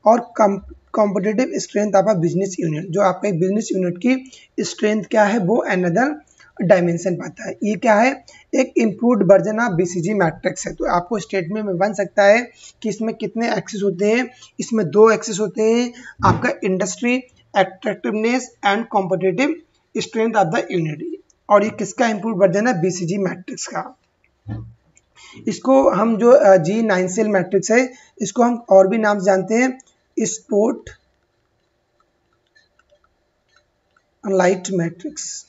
और competitive strength of a business unit, जो आपका बिजनेस यूनिट की स्ट्रेंथ क्या है वो अनदर डायमेंशन पाता है। ये क्या है, एक improved version of BCG matrix है। तो आपको स्टेटमेंट में बन सकता है कि इसमें कितने एक्सेस होते हैं, इसमें 2 एक्सेस होते हैं, आपका industry attractiveness and competitive strength of the unit. और ये किसका इम्प्रूव वर्जन है, बीसीजी मैट्रिक्स का। इसको हम जो G9 सेल मैट्रिक्स है, इसको हम और भी नाम जानते हैं, स्पॉट लाइट मैट्रिक्स,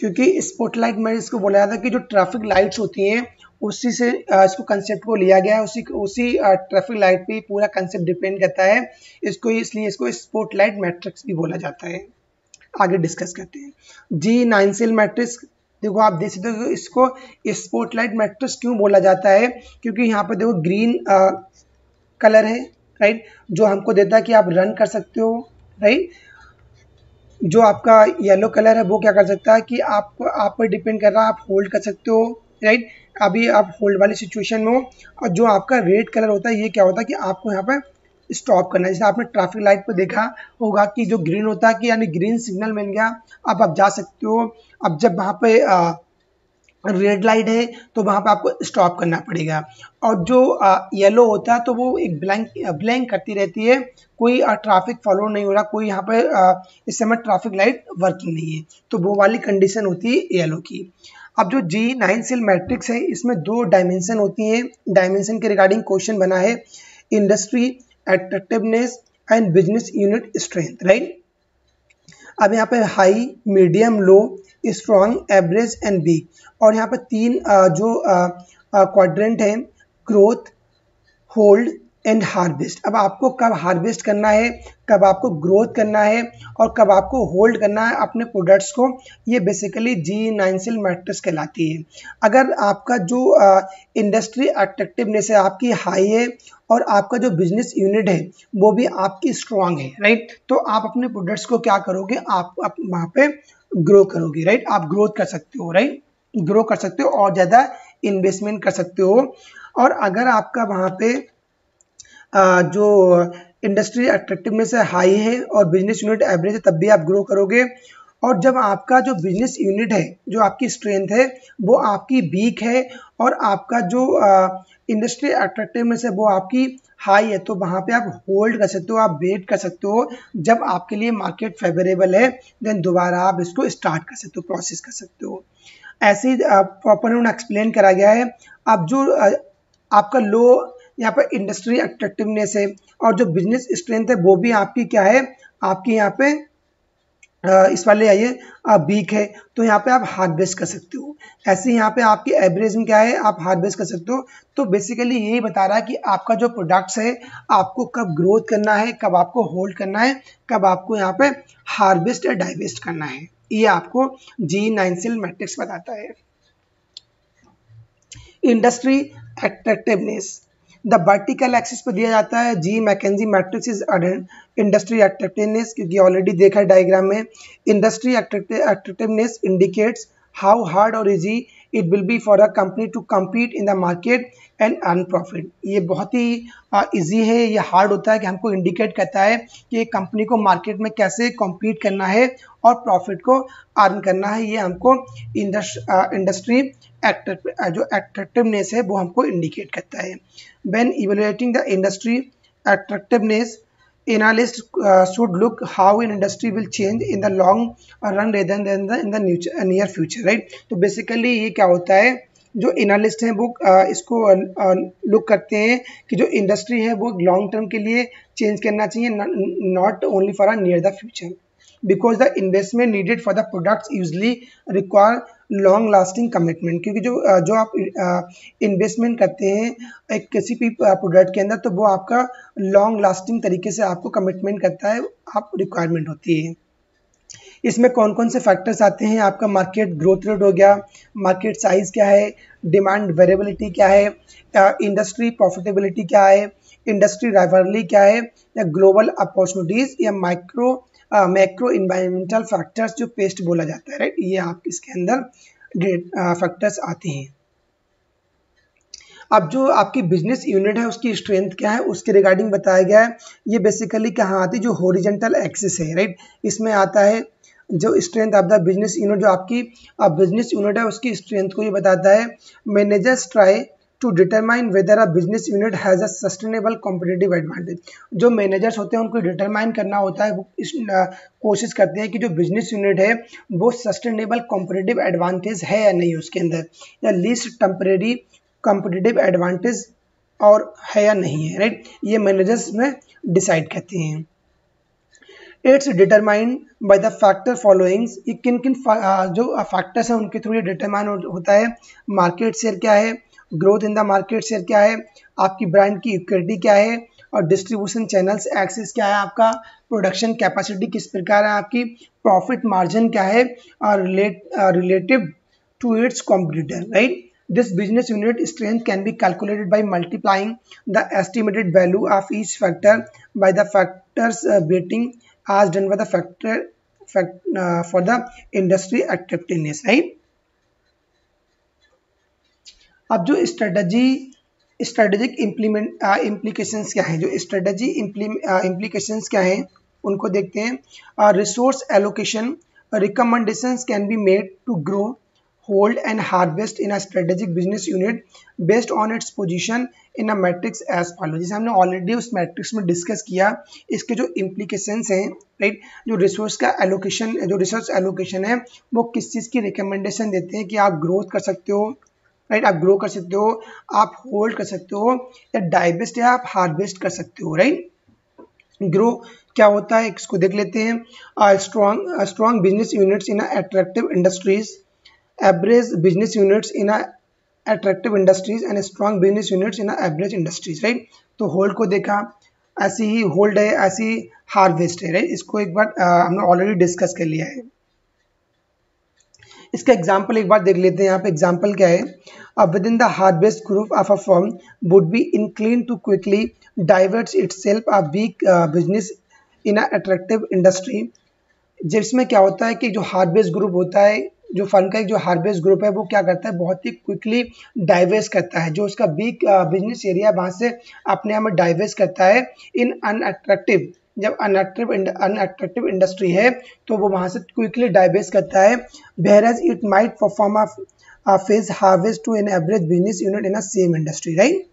क्योंकि स्पॉटलाइट मैट्रिक्स को बोला जाता है कि जो ट्रैफिक लाइट्स होती हैं उसी से इसको कंसेप्ट को लिया गया है, उसी ट्रैफिक लाइट पे पूरा कंसेप्ट डिपेंड करता है। इसको इसलिए इसको स्पॉटलाइट मैट्रिक्स भी बोला जाता है। आगे डिस्कस करते हैं G9 सेल मैट्रिक्स। देखो आप देख सकते हो इसको स्पॉटलाइट मैट्रिक्स क्यों बोला जाता है, क्योंकि यहाँ पे देखो ग्रीन कलर है, राइट, जो हमको देता है कि आप रन कर सकते हो, राइट। जो आपका येलो कलर है वो क्या कर सकता है कि आपको आप पर डिपेंड कर रहा है, आप होल्ड कर सकते हो, राइट। अभी आप होल्ड वाली सिचुएशन में हो। और जो आपका रेड कलर होता है ये क्या होता है कि आपको यहाँ पर स्टॉप करना है। जैसे आपने ट्रैफिक लाइट पर देखा होगा कि जो ग्रीन होता है कि यानी ग्रीन सिग्नल मिल गया, अब आप जा सकते हो। अब जब वहाँ पे रेड लाइट है तो वहाँ पे आपको स्टॉप करना पड़ेगा। और जो येलो होता है तो वो एक ब्लैंक करती रहती है, कोई ट्रैफिक फॉलो नहीं हो रहा, कोई यहाँ पे इस समय ट्रैफिक लाइट वर्किंग नहीं है, तो वो वाली कंडीशन होती है येलो की। अब जो G9 सेल मैट्रिक्स है इसमें 2 डायमेंशन होती हैं। डायमेंशन के रिगार्डिंग क्वेश्चन बना है, industry attractiveness and business unit strength, right. अब यहाँ पे high, medium, low, strong, average and weak, और यहाँ पे 3 जो क्वाड्रेंट है, ग्रोथ, होल्ड एंड हार्वेस्ट। अब आपको कब हार्वेस्ट करना है, कब आपको ग्रोथ करना है और कब आपको होल्ड करना है अपने प्रोडक्ट्स को, ये बेसिकली G9 सेल मैट्रिक्स कहलाती है। अगर आपका जो इंडस्ट्री अट्रैक्टिवनेस है आपकी हाई है और आपका जो बिजनेस यूनिट है वो भी आपकी स्ट्रांग है, राइट, तो आप अपने प्रोडक्ट्स को क्या करोगे, आप वहाँ पे ग्रो करोगे, राइट। आप ग्रोथ कर सकते हो, राइट, ग्रो कर सकते हो और ज़्यादा इन्वेस्टमेंट कर सकते हो। और अगर आपका वहाँ पे जो इंडस्ट्री अट्रैक्टिवनेस है हाई है और बिजनेस यूनिट एवरेज है तब भी आप ग्रो करोगे। और जब आपका जो बिजनेस यूनिट है, जो आपकी स्ट्रेंथ है वो आपकी वीक है और आपका जो इंडस्ट्री अट्रैक्टिवनेस है वो आपकी हाई है, तो वहाँ पे आप होल्ड कर सकते हो, आप वेट कर सकते हो। जब आपके लिए मार्केट फेवरेबल है देन दोबारा आप इसको स्टार्ट कर सकते हो, प्रोसेस कर सकते हो। ऐसे ही प्रॉपर उन्होंने एक्सप्लेन करा गया है। अब जो आपका लो यहाँ पर इंडस्ट्री अट्रैक्टिवनेस है और जो बिजनेस स्ट्रेंथ है वो भी आपकी क्या है, आपकी यहाँ पे इस वाले आइए वीक है, तो यहाँ पे आप हार्वेस्ट कर सकते हो। ऐसे यहाँ पे आपकी एवरेज में क्या है, आप हार्वेस्ट कर सकते हो। तो बेसिकली यही बता रहा है कि आपका जो प्रोडक्ट्स है आपको कब ग्रोथ करना है, कब आपको होल्ड करना है, कब आपको यहाँ पे हार्वेस्ट या डाइवेस्ट करना है, ये आपको G9 सेल मैट्रिक्स बताता है। Industry attractiveness, the vertical axis पर दिया जाता है G McKinsey matrix is industry attractiveness, क्योंकि ऑलरेडी देखा है डायग्राम में। Industry attractiveness indicates how hard और easy it will be for a company to compete in the market and earn profit. ये बहुत ही इजी है, ये हार्ड होता है कि हमको इंडिकेट करता है कि एक कंपनी को मार्केट में कैसे कम्पीट करना है और प्रॉफिट को अर्न करना है। ये हमको इंडस्ट्री जो अट्रैक्टिवनेस है वो हमको इंडिकेट करता है। When evaluating the industry attractiveness, analysts should look how an industry will change in the long run rather than in the near future, right? तो बेसिकली ये क्या होता है, जो एनालिस्ट हैं वो इसको लुक करते हैं कि जो इंडस्ट्री है वो लॉन्ग टर्म के लिए चेंज करना चाहिए, not only for a near the future, because the investment needed for the products usually require long lasting commitment. क्योंकि जो आप इन्वेस्टमेंट करते हैं एक किसी भी प्रोडक्ट के अंदर तो वो आपका लॉन्ग लास्टिंग तरीके से आपको कमिटमेंट करता है, आप रिक्वायरमेंट होती है। इसमें कौन कौन से फैक्टर्स आते हैं, आपका मार्केट ग्रोथ रेट हो गया, मार्केट साइज क्या है, डिमांड वेरिएबिलिटी क्या है, इंडस्ट्री प्रॉफिटेबिलिटी क्या है, इंडस्ट्री राइवलरी क्या है, या ग्लोबल अपॉर्चुनिटीज, या मैक्रो इन्वायरमेंटल फैक्टर्स जो पेस्ट बोला जाता है, राइट, ये आप इसके अंदर फैक्टर्स आते हैं। अब जो आपकी बिजनेस यूनिट है उसकी स्ट्रेंथ क्या है उसके रिगार्डिंग बताया गया है। ये बेसिकली कहाँ आती है, जो हॉरिजॉन्टल एक्सिस है, राइट, इसमें आता है जो strength of the business unit. जो आपकी बिजनेस यूनिट है उसकी स्ट्रेंथ को ये बताता है। Managers try to determine whether a business unit has a sustainable competitive advantage. जो मैनेजर्स होते हैं उनको डिटरमाइन करना होता है, वो कोशिश करते हैं कि जो बिजनेस यूनिट है वो सस्टेनेबल कॉम्पिटिटिव एडवांटेज है या नहीं उसके अंदर, या लीस्ट टेम्परेरी कॉम्पिटिटिव एडवांटेज और है या नहीं है, राइट, ये मैनेजर्स में डिसाइड करते हैं। It's determined by the factor followings, ये किन किन जो फैक्टर्स हैं उनके थ्रू ये डिटरमाइन होता है। मार्केट शेयर क्या है, growth in the market share क्या है, आपकी ब्रांड की इक्विटी क्या है, और डिस्ट्रीब्यूशन चैनल्स एक्सेस क्या है, आपका प्रोडक्शन कैपेसिटी किस प्रकार है, आपकी प्रॉफिट मार्जिन क्या है, और relative to its competitor, right. This business unit strength can be calculated by multiplying the estimated value of each factor by the factors weighting as done by the for the industry attractiveness, right। अब जो स्ट्रेटेजिक इम्प्लीकेशंस क्या हैं, जो स्ट्रेटेजी इम्प्लीकेशंस क्या हैं उनको देखते हैं। Resource allocation recommendations can be made to grow, hold and harvest in a strategic business unit based on its position in a matrix as follow। जैसे हमने ऑलरेडी उस मैट्रिक्स में डिस्कस किया, इसके जो इम्प्लीकेशंस हैं, राइट, जो रिसोर्स का एलोकेशन, जो रिसोर्स एलोकेशन है वो किस चीज़ की रिकमेंडेशन देते हैं कि आप ग्रोथ कर सकते हो, राइट, आप ग्रो कर सकते हो, आप होल्ड कर सकते हो, या डाइवेस्ट या आप हार्वेस्ट कर सकते हो, राइट। ग्रो क्या होता है इसको देख लेते हैं। Strong business units in attractive industries, average business units in a attractive industries and strong business units in a average industries, right। तो होल्ड को देखा, ऐसी ही होल्ड है, ऐसी हार्वेस्ट है, राइट, इसको एक बार हमने ऑलरेडी डिस्कस कर लिया है। इसका एग्जांपल एक बार देख लेते हैं। यहाँ पे एग्जांपल क्या है, with in the harvest group of a firm would be inclined to quickly diverts itself a weak business in a attractive industry. जिसमें क्या होता है कि जो हार्वेस्ट ग्रुप होता है, जो फर्म का एक जो हार्वेस्ट ग्रुप है वो क्या करता है, बहुत ही क्विकली डाइवर्स करता है, जो उसका वीक बिजनेस एरिया वहाँ से अपने आप में डाइवर्स करता है इन अनअट्रैक्टिव। जब अनअट्रैक्टिव इंडस्ट्री है तो वो वहाँ से क्विकली डाइवर्स करता है, whereas it might perform a phase harvest to an average business unit in a same industry, right.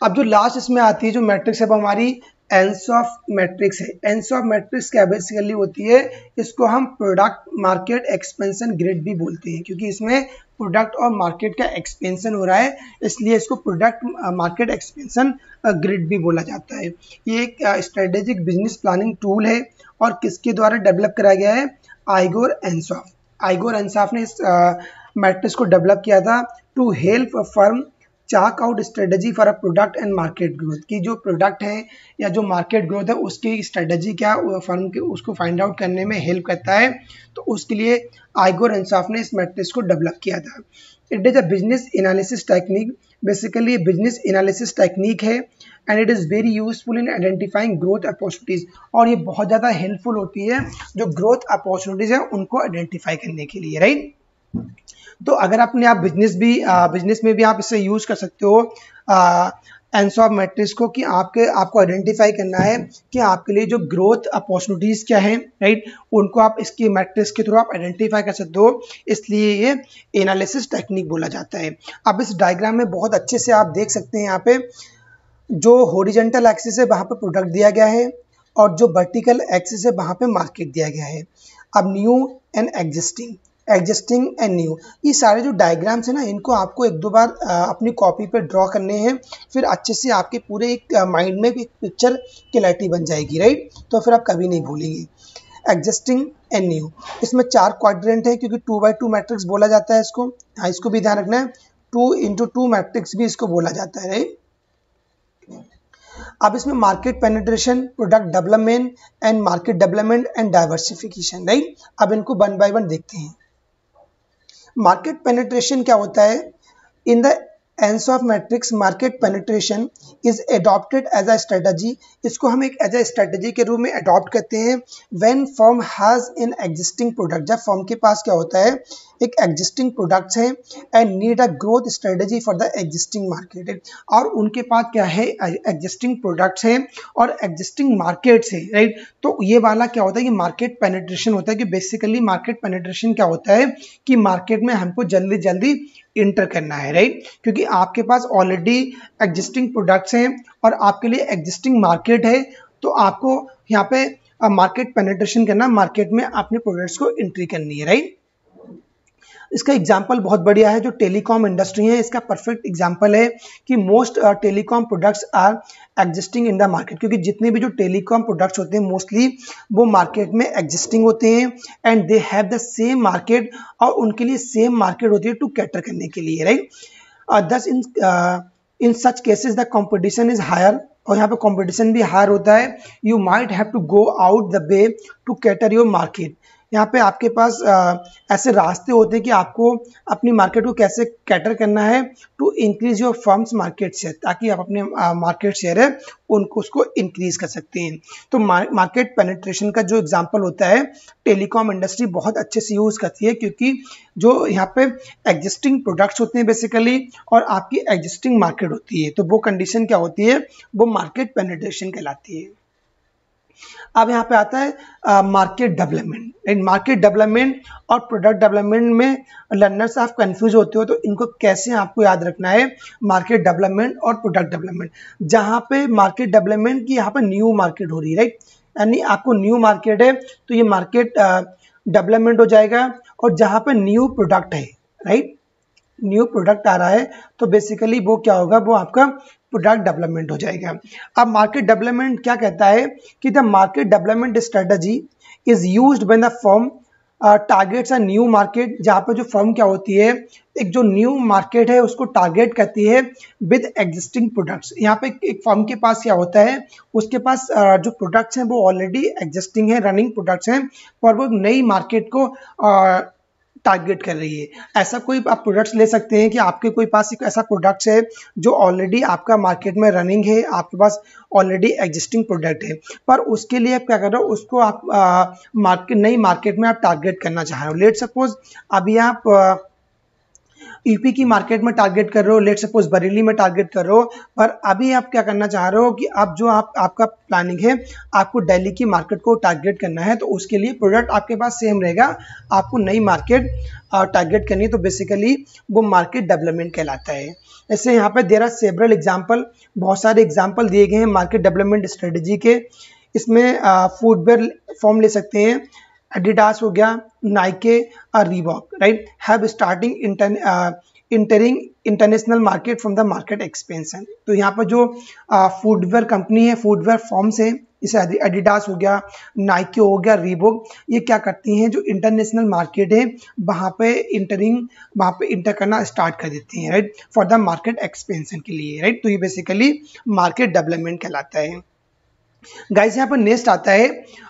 अब जो लास्ट इसमें आती है जो मैट्रिक्स है वो हमारी एंसॉफ मैट्रिक्स है। एंसॉफ मैट्रिक्स क्या बेसिकली होती है, इसको हम प्रोडक्ट मार्केट एक्सपेंशन ग्रिड भी बोलते हैं, क्योंकि इसमें प्रोडक्ट और मार्केट का एक्सपेंशन हो रहा है, इसलिए इसको प्रोडक्ट मार्केट एक्सपेंशन ग्रिड भी बोला जाता है। ये एक स्ट्रेटेजिक बिजनेस प्लानिंग टूल है और किसके द्वारा डेवलप कराया गया है, आइगोर एंसॉफ। आइगोर एंसॉफ ने इस मैट्रिक्स को डेवलप किया था to help firm chart out strategy for a product and market growth, की जो प्रोडक्ट है या जो मार्केट ग्रोथ है उसकी स्ट्रेटजी क्या फर्म के उसको फाइंड आउट करने में हेल्प करता है। तो उसके लिए आइगोर एंसॉफ ने इस मैट्रिक्स को डेवलप किया था। It is a business analysis technique, basically business analysis technique है and it is very useful in identifying growth opportunities, और ये बहुत ज़्यादा हेल्पफुल होती है जो ग्रोथ अपॉर्चुनिटीज़ है उनको आइडेंटिफाई करने के लिए, राइट। तो अगर अपने आप बिजनेस में भी आप इसे यूज़ कर सकते हो एंसॉफ मैट्रिक्स को, कि आपको आइडेंटिफाई करना है कि आपके लिए जो ग्रोथ अपॉर्चुनिटीज़ क्या हैं, राइट, उनको आप इसकी मैट्रिक्स के थ्रू आप आइडेंटिफाई कर सकते हो, इसलिए ये एनालिसिस टेक्निक बोला जाता है। अब इस डायग्राम में बहुत अच्छे से आप देख सकते हैं, यहाँ पे जो हॉरिजॉन्टल एक्सिस है वहाँ पे प्रोडक्ट दिया गया है और जो वर्टिकल एक्सिस है वहाँ पे मार्केट दिया गया है। अब new and existing and new, ये सारे जो डायग्राम्स है ना, इनको आपको एक दो बार अपनी कॉपी पे ड्रॉ करने हैं, फिर अच्छे से आपके पूरे एक माइंड में एक पिक्चर क्लैरिटी बन जाएगी, राइट, तो फिर आप कभी नहीं भूलेंगे। एग्जिस्टिंग एंड न्यू, इसमें 4 क्वाड्रेंट है क्योंकि 2x2 मैट्रिक्स बोला जाता है इसको। हाँ, इसको भी ध्यान रखना है, 2x2 मैट्रिक्स भी इसको बोला जाता है, राइट। अब इसमें market penetration, product development and market development and diversification, right. अब इनको 1 बाय 1 देखते हैं। मार्केट पेनिट्रेशन क्या होता है, in the Ansoff matrix market penetration is adopted as a strategy, इसको हम एक एज अ स्ट्रेटजी के रूप में अडॉप्ट करते हैं when firm has in existing product, जब फर्म के पास क्या होता है एक एग्जिस्टिंग प्रोडक्ट्स है and need a growth strategy for the existing market, और उनके पास क्या है एग्जिस्टिंग प्रोडक्ट्स हैं और एग्जिस्टिंग मार्केट्स है, राइट। तो ये वाला क्या होता है कि मार्केट पेनिट्रेशन होता है, कि बेसिकली मार्केट पेनिट्रेशन क्या होता है कि मार्केट में हमको जल्दी जल्दी इंटर करना है, राइट, क्योंकि आपके पास ऑलरेडी एग्जिस्टिंग प्रोडक्ट्स हैं और आपके लिए एग्जिस्टिंग मार्केट है, तो आपको यहाँ पे मार्केट पेनिट्रेशन करना, मार्केट में अपने प्रोडक्ट्स को एंट्री करनी है, राइट। इसका एग्जांपल बहुत बढ़िया है, जो टेलीकॉम इंडस्ट्री है इसका परफेक्ट एग्जांपल है कि most telecom products are existing in the market, क्योंकि जितने भी जो टेलीकॉम प्रोडक्ट्स होते हैं मोस्टली वो मार्केट में एग्जिस्टिंग होते हैं and they have the same market, और उनके लिए सेम मार्केट होती है टू कैटर करने के लिए, right. Thus in such cases the competition is higher, और यहाँ पे कंपटीशन भी हायर होता है, you might have to go out the way to cater your market, यहाँ पे आपके पास ऐसे रास्ते होते हैं कि आपको अपनी मार्केट को कैसे कैटर करना है to increase your firm's market share, ताकि आप अपने मार्केट शेयर है उनको उसको इंक्रीज कर सकते हैं। तो मार्केट पेनिट्रेशन का जो एग्जांपल होता है टेलीकॉम इंडस्ट्री बहुत अच्छे से यूज़ करती है, क्योंकि जो यहाँ पे एग्जिस्टिंग प्रोडक्ट्स होते हैं बेसिकली और आपकी एग्जिस्टिंग मार्केट होती है, तो वो कंडीशन क्या होती है, वो मार्केट पेनिट्रेशन कहलाती है। अब यहाँ पे आता है मार्केट डेवलपमेंट, इन मार्केट डेवलपमेंट और प्रोडक्ट डेवलपमेंट में लर्नर्स आप कंफ्यूज होते हो, तो इनको कैसे आपको याद रखना है, मार्केट डेवलपमेंट और प्रोडक्ट डेवलपमेंट। जहाँ पे मार्केट डेवलपमेंट की यहाँ पे न्यू मार्केट हो रही है, राइट, यानी आपको न्यू मार्केट है तो ये मार्केट डेवलपमेंट हो जाएगा, और जहाँ पे न्यू प्रोडक्ट है, राइट, न्यू प्रोडक्ट आ रहा है तो बेसिकली वो क्या होगा, वो आपका प्रोडक्ट डेवलपमेंट हो जाएगा। अब मार्केट डेवलपमेंट क्या कहता है कि the market development strategy is used when the firm targets a new market, जहाँ पर जो फर्म क्या होती है एक जो न्यू मार्केट है उसको टारगेट करती है विद एग्जिस्टिंग प्रोडक्ट्स। यहाँ पे एक फर्म के पास क्या होता है, उसके पास जो प्रोडक्ट्स हैं वो ऑलरेडी एग्जिस्टिंग है, रनिंग प्रोडक्ट्स हैं, और वो नई मार्केट को टारगेट कर रही है। ऐसा कोई आप प्रोडक्ट्स ले सकते हैं कि आपके कोई पास एक ऐसा प्रोडक्ट्स है जो ऑलरेडी आपका मार्केट में रनिंग है, आपके पास ऑलरेडी एग्जिस्टिंग प्रोडक्ट है, पर उसके लिए आप क्या कर रहे हो, उसको आप नई मार्केट में आप टारगेट करना चाह रहे हो। लेट सपोज अभी आप यूपी की मार्केट में टारगेट कर रहे हो, लेट सपोज बरेली में टारगेट कर रहे हो, पर अभी आप क्या करना चाह रहे हो कि अब जो आपका प्लानिंग है आपको दिल्ली की मार्केट को टारगेट करना है, तो उसके लिए प्रोडक्ट आपके पास सेम रहेगा, आपको नई मार्केट टारगेट करनी है, तो बेसिकली वो मार्केट डेवलपमेंट कहलाता है। ऐसे यहाँ पे देयर आर सेवरल एग्जाम्पल, बहुत सारे एग्जाम्पल दिए गए हैं मार्केट डेवलपमेंट स्ट्रेटजी के। इसमें फुटवेयर फॉर्म ले सकते हैं, एडिडास हो गया, नाइके और Reebok, right, have starting entering international market from the market expansion. तो यहाँ पर जो फुटवेयर कंपनी है, फुटवेयर फॉर्म्स है, जैसे एडिडास हो गया, नाइके हो गया, रीबॉक, ये क्या करती हैं, जो इंटरनेशनल मार्केट है वहाँ पे इंटर करना स्टार्ट कर देती हैं, right, for the market expansion के लिए, राइट। तो ये बेसिकली मार्केट डेवलपमेंट कहलाता है। गाइस यहाँ पर नेक्स्ट आता है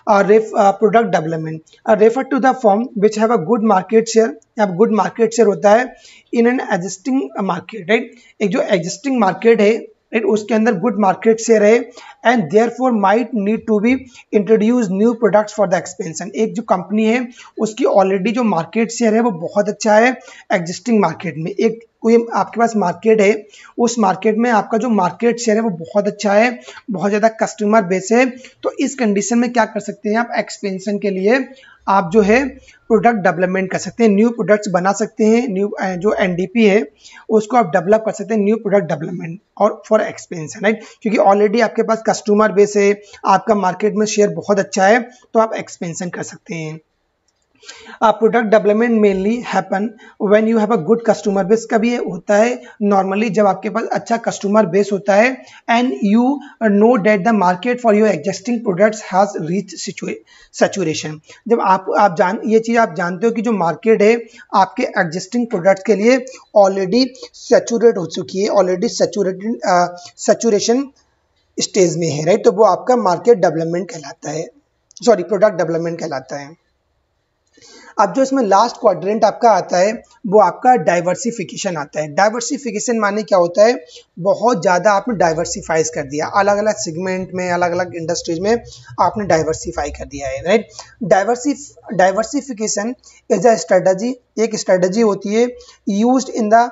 product development, refer to the firm which have a good market share. यहाँ गुड मार्केट शेयर होता है in an existing market, right, एक जो एग्जिस्टिंग मार्केट है, राइट, उसके अंदर गुड मार्केट शेयर है and therefore might need to be introduce new products for the expansion. एक जो कंपनी है उसकी ऑलरेडी जो मार्केट शेयर है वो बहुत अच्छा है एग्जिस्टिंग मार्केट में, एक कोई आपके पास मार्केट है, उस मार्केट में आपका जो मार्केट शेयर है वो बहुत अच्छा है, बहुत ज़्यादा कस्टमर बेस है, तो इस कंडीशन में क्या कर सकते हैं आप, एक्सपेंशन के लिए आप जो है प्रोडक्ट डेवलपमेंट कर सकते हैं, न्यू प्रोडक्ट्स बना सकते हैं, न्यू जो एनडीपी है उसको आप डेवलप कर सकते हैं, न्यू प्रोडक्ट डेवलपमेंट और फॉर एक्सपेंशन, राइट, क्योंकि ऑलरेडी आपके पास कस्टमर बेस है, आपका मार्केट में शेयर बहुत अच्छा है, तो आप एक्सपेंशन कर सकते हैं। Product development mainly happen when you have a good customer base. कभी होता है नॉर्मली जब आपके पास अच्छा कस्टमर बेस होता है and you know that the market for your existing products has reach saturation. जब आप ये चीज़ आप जानते हो कि जो मार्केट है आपके एग्जिस्टिंग प्रोडक्ट्स के लिए ऑलरेडी सैचुरेट हो चुकी है, ऑलरेडी सैचुरेशन स्टेज में है, राइट, तो वो आपका मार्केट डेवलपमेंट कहलाता है, सॉरी प्रोडक्ट डेवलपमेंट कहलाता है। अब जो इसमें लास्ट क्वाड्रेंट आपका आता है वो आपका डाइवर्सिफिकेशन आता है। डाइवर्सिफिकेशन माने क्या होता है, बहुत ज़्यादा आपने डाइवर्सिफाइज कर दिया, अलग अलग सेगमेंट में अलग अलग इंडस्ट्रीज में आपने डाइवर्सिफाई कर दिया है, right. Diversification is a strategy, एक स्ट्रेटजी होती है used in the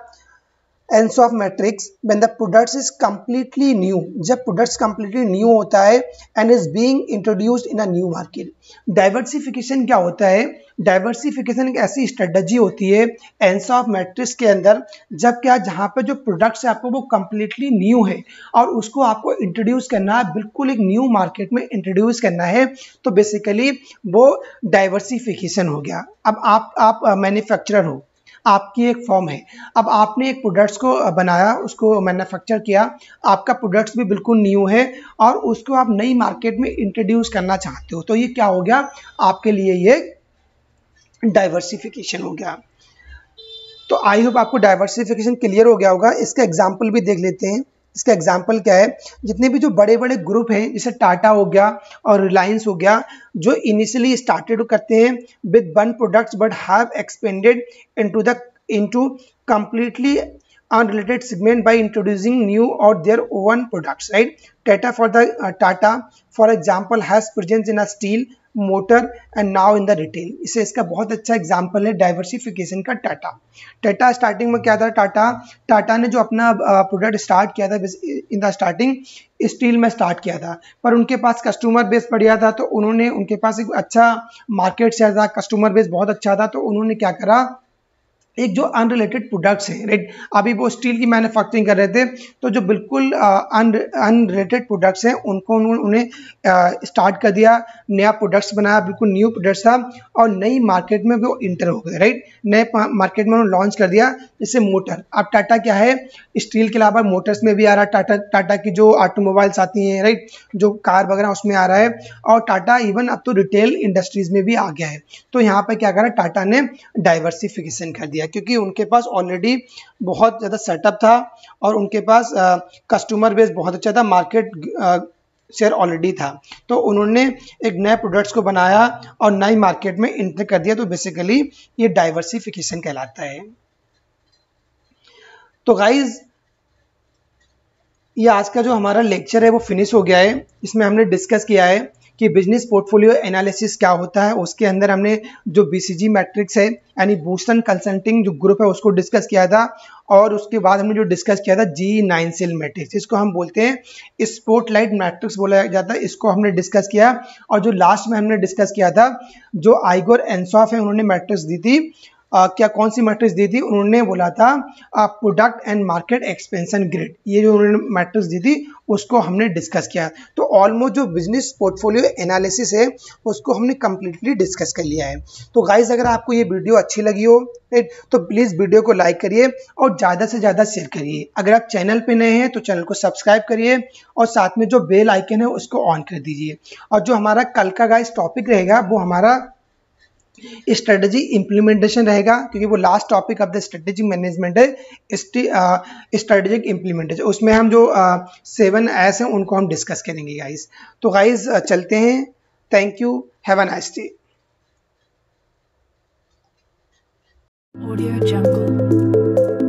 ENSOF matrix when the products is completely new, जब प्रोडक्ट्स completely new होता है and is being introduced in a new market। Diversification क्या होता है, डाइवर्सिफिकेशन एक ऐसी स्ट्रेटजी होती है ENSOF मैट्रिक्स के अंदर जब क्या जहाँ पे जो प्रोडक्ट्स है आपको वो completely न्यू है और उसको आपको इंट्रोड्यूस करना है, बिल्कुल एक न्यू मार्केट में इंट्रोड्यूस करना है, तो बेसिकली वो डाइवर्सिफिकेशन हो गया। अब आप मैन्युफैक्चरर हो, आपकी एक फॉर्म है, अब आपने एक प्रोडक्ट्स को बनाया, उसको मैन्युफैक्चर किया, आपका प्रोडक्ट्स भी बिल्कुल न्यू है और उसको आप नई मार्केट में इंट्रोड्यूस करना चाहते हो, तो ये क्या हो गया आपके लिए, ये डाइवर्सिफिकेशन हो गया। तो आई होप आपको डाइवर्सिफिकेशन क्लियर हो गया होगा। इसका एग्जाम्पल भी देख लेते हैं। इसका एग्जाम्पल क्या है, जितने भी जो बड़े बड़े ग्रुप हैं जैसे टाटा हो गया और रिलायंस हो गया, जो इनिशियली स्टार्टेड करते हैं with one products but have expanded into completely unrelated segment by introducing new or their own products, right? Tata for example has presence in a steel, motor and now in the retail. इसे इसका बहुत अच्छा एग्जांपल है डाइवर्सिफिकेशन का टाटा स्टार्टिंग में क्या था, टाटा ने जो अपना प्रोडक्ट स्टार्ट किया था इन द स्टार्टिंग स्टील में स्टार्ट किया था, पर उनके पास कस्टमर बेस बढ़िया था, तो उन्होंने उनके पास एक अच्छा मार्केट शेयर था, कस्टमर बेस बहुत अच्छा था, तो उन्होंने क्या करा, एक जो अनरिलेटेड प्रोडक्ट्स हैं, राइट, अभी वो स्टील की मैन्युफैक्चरिंग कर रहे थे, तो जो बिल्कुल अनरिलेटेड प्रोडक्ट्स हैं उनको उन्हें स्टार्ट कर दिया, नया प्रोडक्ट्स बनाया, बिल्कुल न्यू प्रोडक्ट्स था और नई मार्केट में वो इंटर हो गए, राइट, नए मार्केट में उन्होंने लॉन्च कर दिया। जैसे मोटर, अब टाटा क्या है, स्टील के अलावा मोटर्स में भी आ रहा है, टाटा की जो ऑटोमोबाइल्स आती हैं, राइट, जो कार वगैरह उसमें आ रहा है, और टाटा इवन अब तो रिटेल इंडस्ट्रीज में भी आ गया है। तो यहाँ पे क्या करा, टाटा ने डाइवर्सिफिकेशन कर दिया, क्योंकि उनके पास ऑलरेडी बहुत ज़्यादा सेटअप था और उनके पास कस्टमर बेस बहुत अच्छा था, मार्केट शेयर ऑलरेडी था, तो उन्होंने एक नए प्रोडक्ट्स को बनाया और नई मार्केट में एंटर कर दिया, तो बेसिकली ये डाइवर्सिफिकेशन कहलाता है। तो गाइज ये आज का जो हमारा लेक्चर है वो फिनिश हो गया है। इसमें हमने डिस्कस किया है कि बिजनेस पोर्टफोलियो एनालिसिस क्या होता है, उसके अंदर हमने जो BCG मैट्रिक्स है यानी बूस्टन कंसल्टिंग जो ग्रुप है उसको डिस्कस किया था, और उसके बाद हमने जो डिस्कस किया था G9 सेल मैट्रिक्स, इसको हम बोलते हैं स्पॉटलाइट मैट्रिक्स बोला जाता है, इसको हमने डिस्कस किया। और जो लास्ट में हमने डिस्कस किया था जो आइगोर एंसॉफ है उन्होंने मैट्रिक्स दी थी, क्या कौन सी मैट्रिक्स दी थी, उन्होंने बोला था product and market expansion grid, ये जो उन्होंने मैट्रिक्स दी थी उसको हमने डिस्कस किया। तो ऑलमोस्ट जो बिजनेस पोर्टफोलियो एनालिसिस है उसको हमने कंप्लीटली डिस्कस कर लिया है। तो गाइज अगर आपको ये वीडियो अच्छी लगी हो, राइट, तो प्लीज़ वीडियो को लाइक करिए और ज़्यादा से ज़्यादा शेयर करिए। अगर आप चैनल पे नए हैं तो चैनल को सब्सक्राइब करिए और साथ में जो बेल आइकन है उसको ऑन कर दीजिए। और जो हमारा कल का गाइज टॉपिक रहेगा वो हमारा स्ट्रेटजी इम्प्लीमेंटेशन रहेगा, क्योंकि वो last topic of the strategic management है, स्ट्रेटेजिक इम्प्लीमेंटेशन, उसमें हम जो 7 एस हैं उनको हम डिस्कस करेंगे गाइस। तो गाइस चलते हैं, thank you, have a nice day. Audio Jungle।